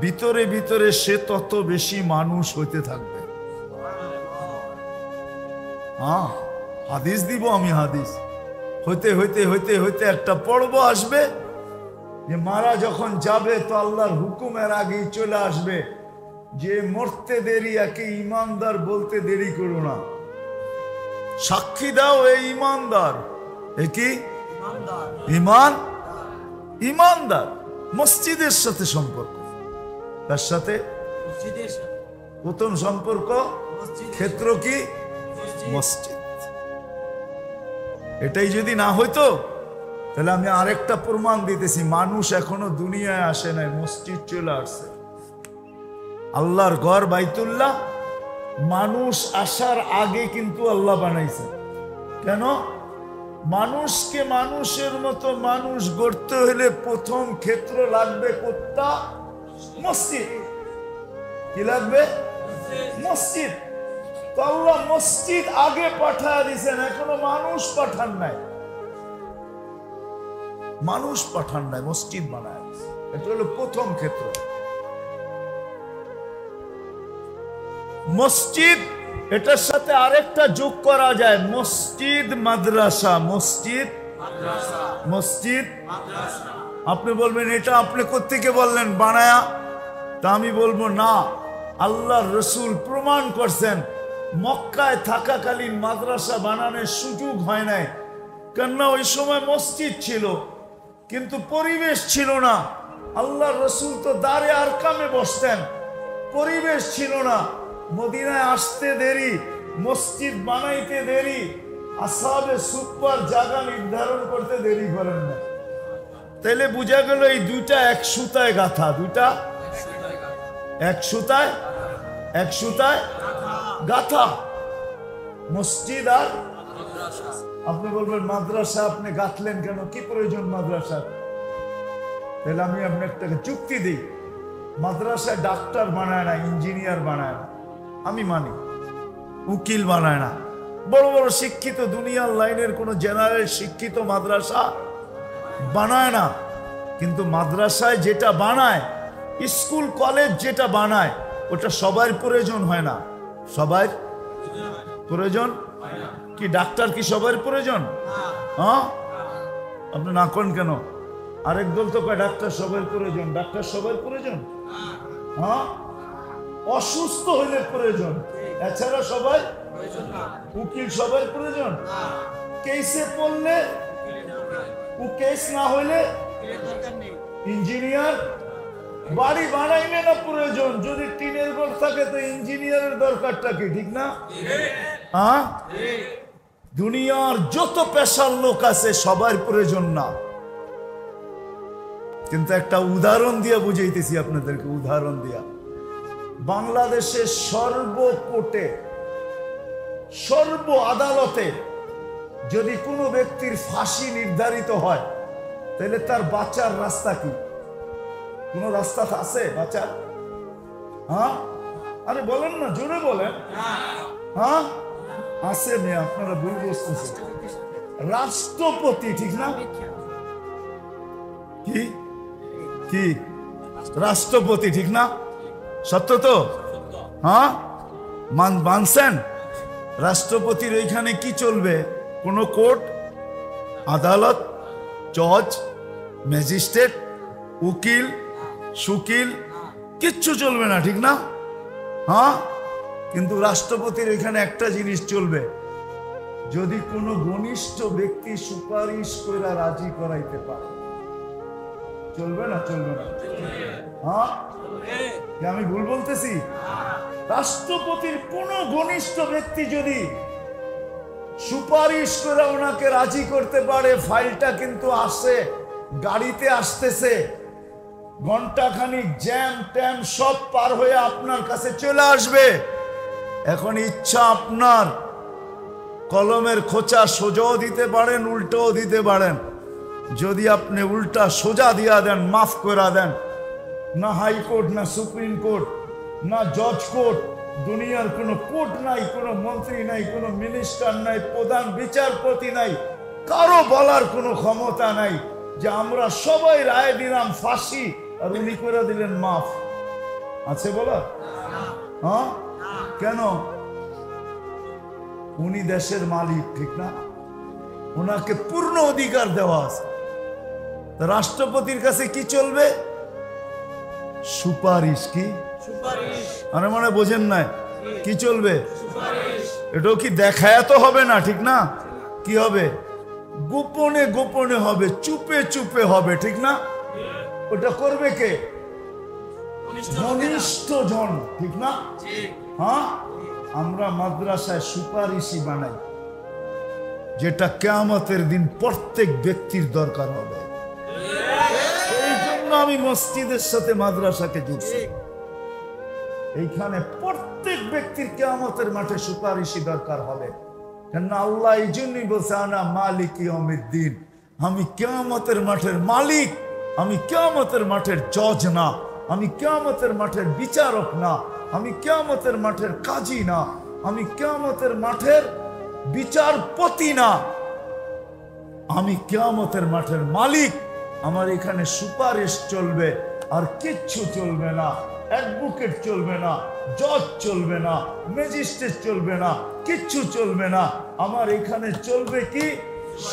[SPEAKER 1] ভিতরে ভিতরে সে তত বেশি মানুষ হইতে থাকবে। হ্যাঁ, হাদিস দিব আমি। হাদিস হইতে হইতে হইতে হইতে একটা পর্ব আসবে যে মারা যখন যাবে তো আল্লাহর হুকুমের আগেই চলে আসবে যে মরতে দেরি একে ইমানদার বলতে দেরি করো না, সাক্ষী দাও এই ইমানদার। কি ইমানদার মসজিদের সাথে সম্পর্ক। তার সাথে প্রথম সম্পর্ক ক্ষেত্র কি মসজিদ। এটাই যদি না হইতো তাহলে আমি আরেকটা প্রমাণ দিতেছি, মানুষ এখনো দুনিয়ায় আসে নাই, মসজিদ চলে আসছে। আল্লাহর ঘর বাইতুল্লাহ মানুষ আসার আগে কিন্তু আল্লাহ বানাইছে। কেন? মানুষকে মানুষের মতো মানুষ গড়তে হলে প্রথম ক্ষেত্র লাগবে কোথা? মসজিদ। কি লাগবে? মসজিদ। তো আল্লাহ মসজিদ আগে পাঠায় দিয়েছেন, এখনো মানুষ পাঠান নাই। মসজিদ বানায়। এটা হলো প্রথম ক্ষেত্র। মসজিদ, এটার সাথে আরেকটা যোগ করা যায়, মসজিদ মাদ্রাসা। মসজিদ আপনি বলবেন এটা আপনি কোত্থেকে বললেন বানায়া? তা আমি বলবো না, আল্লাহর রসুল প্রমাণ করছেন মক্কায় থাকাকালীন মাদ্রাসা বানানোর সুযোগ হয় নাই। কেননা ওই সময় মসজিদ ছিল কিন্তু পরিবেশ ছিল না। আল্লাহর রসুল তো দারে আরকামে বসতেন, পরিবেশ ছিল না। মদিনায় আসতে দেরি, মসজিদ বানাইতে দেরি, আসহাবে সুফার জায়গা নির্ধারণ করতে দেরি করেন না। তাহলে বোঝা গেল এই দুইটা এক সুতায় গাথা। দুইটা এক সুতায় গাথা, মসজিদ আর আপনি বলবেন মাদ্রাসা আপনি গাঁথলেন কেন? কি প্রয়োজন মাদ্রাসা? তাহলে আমি আপনাকে যুক্তি দিই, মাদ্রাসায় ডাক্তার বানায় না, ইঞ্জিনিয়ার বানায় না, আমি মানি। উকিল বানায় না, বড় বড় শিক্ষিত দুনিয়ার লাইনের কোন জেনারেল শিক্ষিত মাদ্রাসা বানায় না। কিন্তু মাদ্রাসায় যেটা বানায়, স্কুল কলেজ যেটা বানায়, ওটা সবার প্রয়োজন হয় না। সবার প্রয়োজন কি? ডাক্তার কি সবার প্রয়োজন? হ্যাঁ, আপনি না করেন কেন? আরেক দল তো কয় ডাক্তার সবার প্রয়োজন। ডাক্তার সবার প্রয়োজন? হ্যাঁ, অসুস্থ হইলে প্রয়োজন, এছাড়া সবাই। উকিল সবার প্রয়োজন? কেসে পড়লে কেস না হইলে ইঞ্জিনিয়ার। বাড়ি বানাইলে না প্রয়োজন, যদি টিনের ঘর থাকে তো ইঞ্জিনিয়ারের দরকারটা কি? ঠিক না? হ্যাঁ, দুনিয়ার যত পেশার লোক আছে সবার প্রয়োজন না। কিন্তু একটা উদাহরণ দিয়া বুঝাইতেছি আপনাদেরকে, উদাহরণ দিয়া। বাংলাদেশের সর্বকোর্টে, সর্ব আদালতে যদি কোনো ব্যক্তির ফাঁসি নির্ধারিত হয় তাহলে তার বাঁচার রাস্তা কি? কোন রাস্তা আছে বাঁচার? হ্যাঁ, আরে বলেন না, জোরে বলেন। হ্যাঁ আছে মেয়ে, আপনারা ভুল বুঝতেছেন। রাষ্ট্রপতি, ঠিক না? কি কি রাষ্ট্রপতি, ঠিক না? সত্য তো? হ্যাঁ, মানছেন? রাষ্ট্রপতির ওইখানে কি চলবে? কোন কোর্ট, আদালত, জজ, ম্যাজিস্ট্রেট, উকিল, সুকিল কিচ্ছু চলবে না, ঠিক না? হ্যাঁ, কিন্তু রাষ্ট্রপতির এখানে একটা জিনিস চলবে, যদি কোনো ঘনিষ্ঠ ব্যক্তি সুপারিশ করে রাজি করাইতে পারে। চলবে না? চলবে না? হ্যাঁ, আমি ভুল বলতেছি? রাষ্ট্রপতির কোন ঘনিষ্ঠ ব্যক্তি যদি সুপারিশ করে ওনাকে রাজি করতে পারে, ফাইলটা কিন্তু আসে, গাড়িতে আসতেছে, ঘন্টাখানিক জ্যাম ট্যাম সব পার হয়ে আপনার কাছে চলে আসবে। এখন ইচ্ছা আপনার, কলমের খোঁচা সোজাও দিতে পারেন, উল্টোও দিতে পারেন। যদি আপনি উল্টা সোজা দিয়া দেন, মাফ করে দেন, না হাইকোর্ট, না সুপ্রিম কোর্ট, না জজ কোর্ট, দুনিয়ার কোনো কোর্ট নাই, কোনো মন্ত্রী নাই, কোনো মিনিস্টার নাই, প্রধান বিচারপতি নাই, কারো বলার কোনো ক্ষমতা নাই যে আমরা সবাই রায় দিলাম ফাঁসি আর উনি করে দিলেন মাফ। আছে বলা? হ্যাঁ, কেন? উনি দেশের মালিক, ঠিক না? ওনাকে পূর্ণ অধিকার দেওয়া আছে। রাষ্ট্রপতির কাছে কি চলবে? সুপারিশ। কি সুপারিশ? আরে মানে বোঝেন না, কি চলবে? এটাও কি দেখায় তো হবে না, ঠিক না? কি হবে? গোপনে গোপনে হবে, চুপে চুপে হবে, ঠিক না? ওটা করবে কে? ঘনিষ্ঠ জন, ঠিক না? হ্যাঁ, আমরা মাদ্রাসায় সুপারিশই বানাই, যেটা কিয়ামতের দিন প্রত্যেক ব্যক্তির দরকার হবে। এই জন্য আমি মসজিদের সাথে মাদ্রাসাকে জুড়ছি। এইখানে প্রত্যেক ব্যক্তির কিয়ামতের মাঠে সুপারিশই দরকার হবে। কেন আল্লাহ এই জন্যই বলছে, আনা মালিক ইয়াউমিদ্দিন, আমি কিয়ামতের মাঠের মালিক। আমি কিয়ামতের মাঠের জজ না, আমি কিয়ামতের মাঠের বিচারক না, আমি কিয়ামতের মাঠের কাজী না, আমি কিয়ামতের মাঠের বিচারপতি না, আমি কিয়ামতের মাঠের মালিক। আমার এখানে সুপারিশ চলবে, আর কিচ্ছু চলবে না। অ্যাডভোকেট চলবে না, জজ চলবে না, ম্যাজিস্ট্রেট চলবে না, কিচ্ছু চলবে না। আমার এখানে চলবে কি?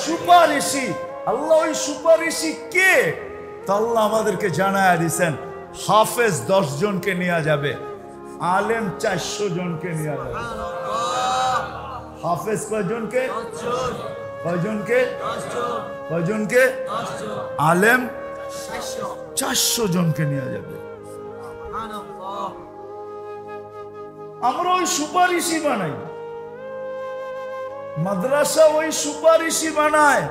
[SPEAKER 1] সুপারিশি। আল্লাহ ওই সুপারিশি কে? তা আল্লাহ আমাদেরকে জানায়া দিয়েছেন, হাফেজ 10 জনকে নেওয়া যাবে, আলেম 400 জনকে নেওয়া যাবে। হাফেজ কয়জনকে? কয়জনকে? কয়জনকে? আলেম 400 জনকে নেওয়া যাবে। আমরা ওই সুপারিশই বানাই, মাদ্রাসা ওই সুপারিশই বানায়।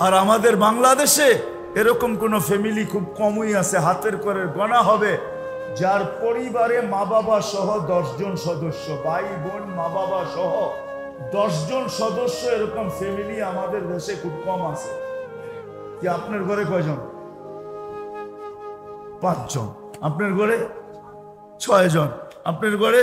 [SPEAKER 1] আর আমাদের বাংলাদেশে এরকম কোন ফ্যামিলি খুব কমই আছে, হাতের করে গোনা হবে, যার পরিবারে মা বাবা সহ 10 জন সদস্য, ভাই বোন মা বাবা সহ 10 জন সদস্য, এরকম ফ্যামিলি আমাদের দেশে খুব কম আছে। কি আপনার ঘরে কয়জন? 5 জন। আপনার ঘরে 6 জন। আপনার ঘরে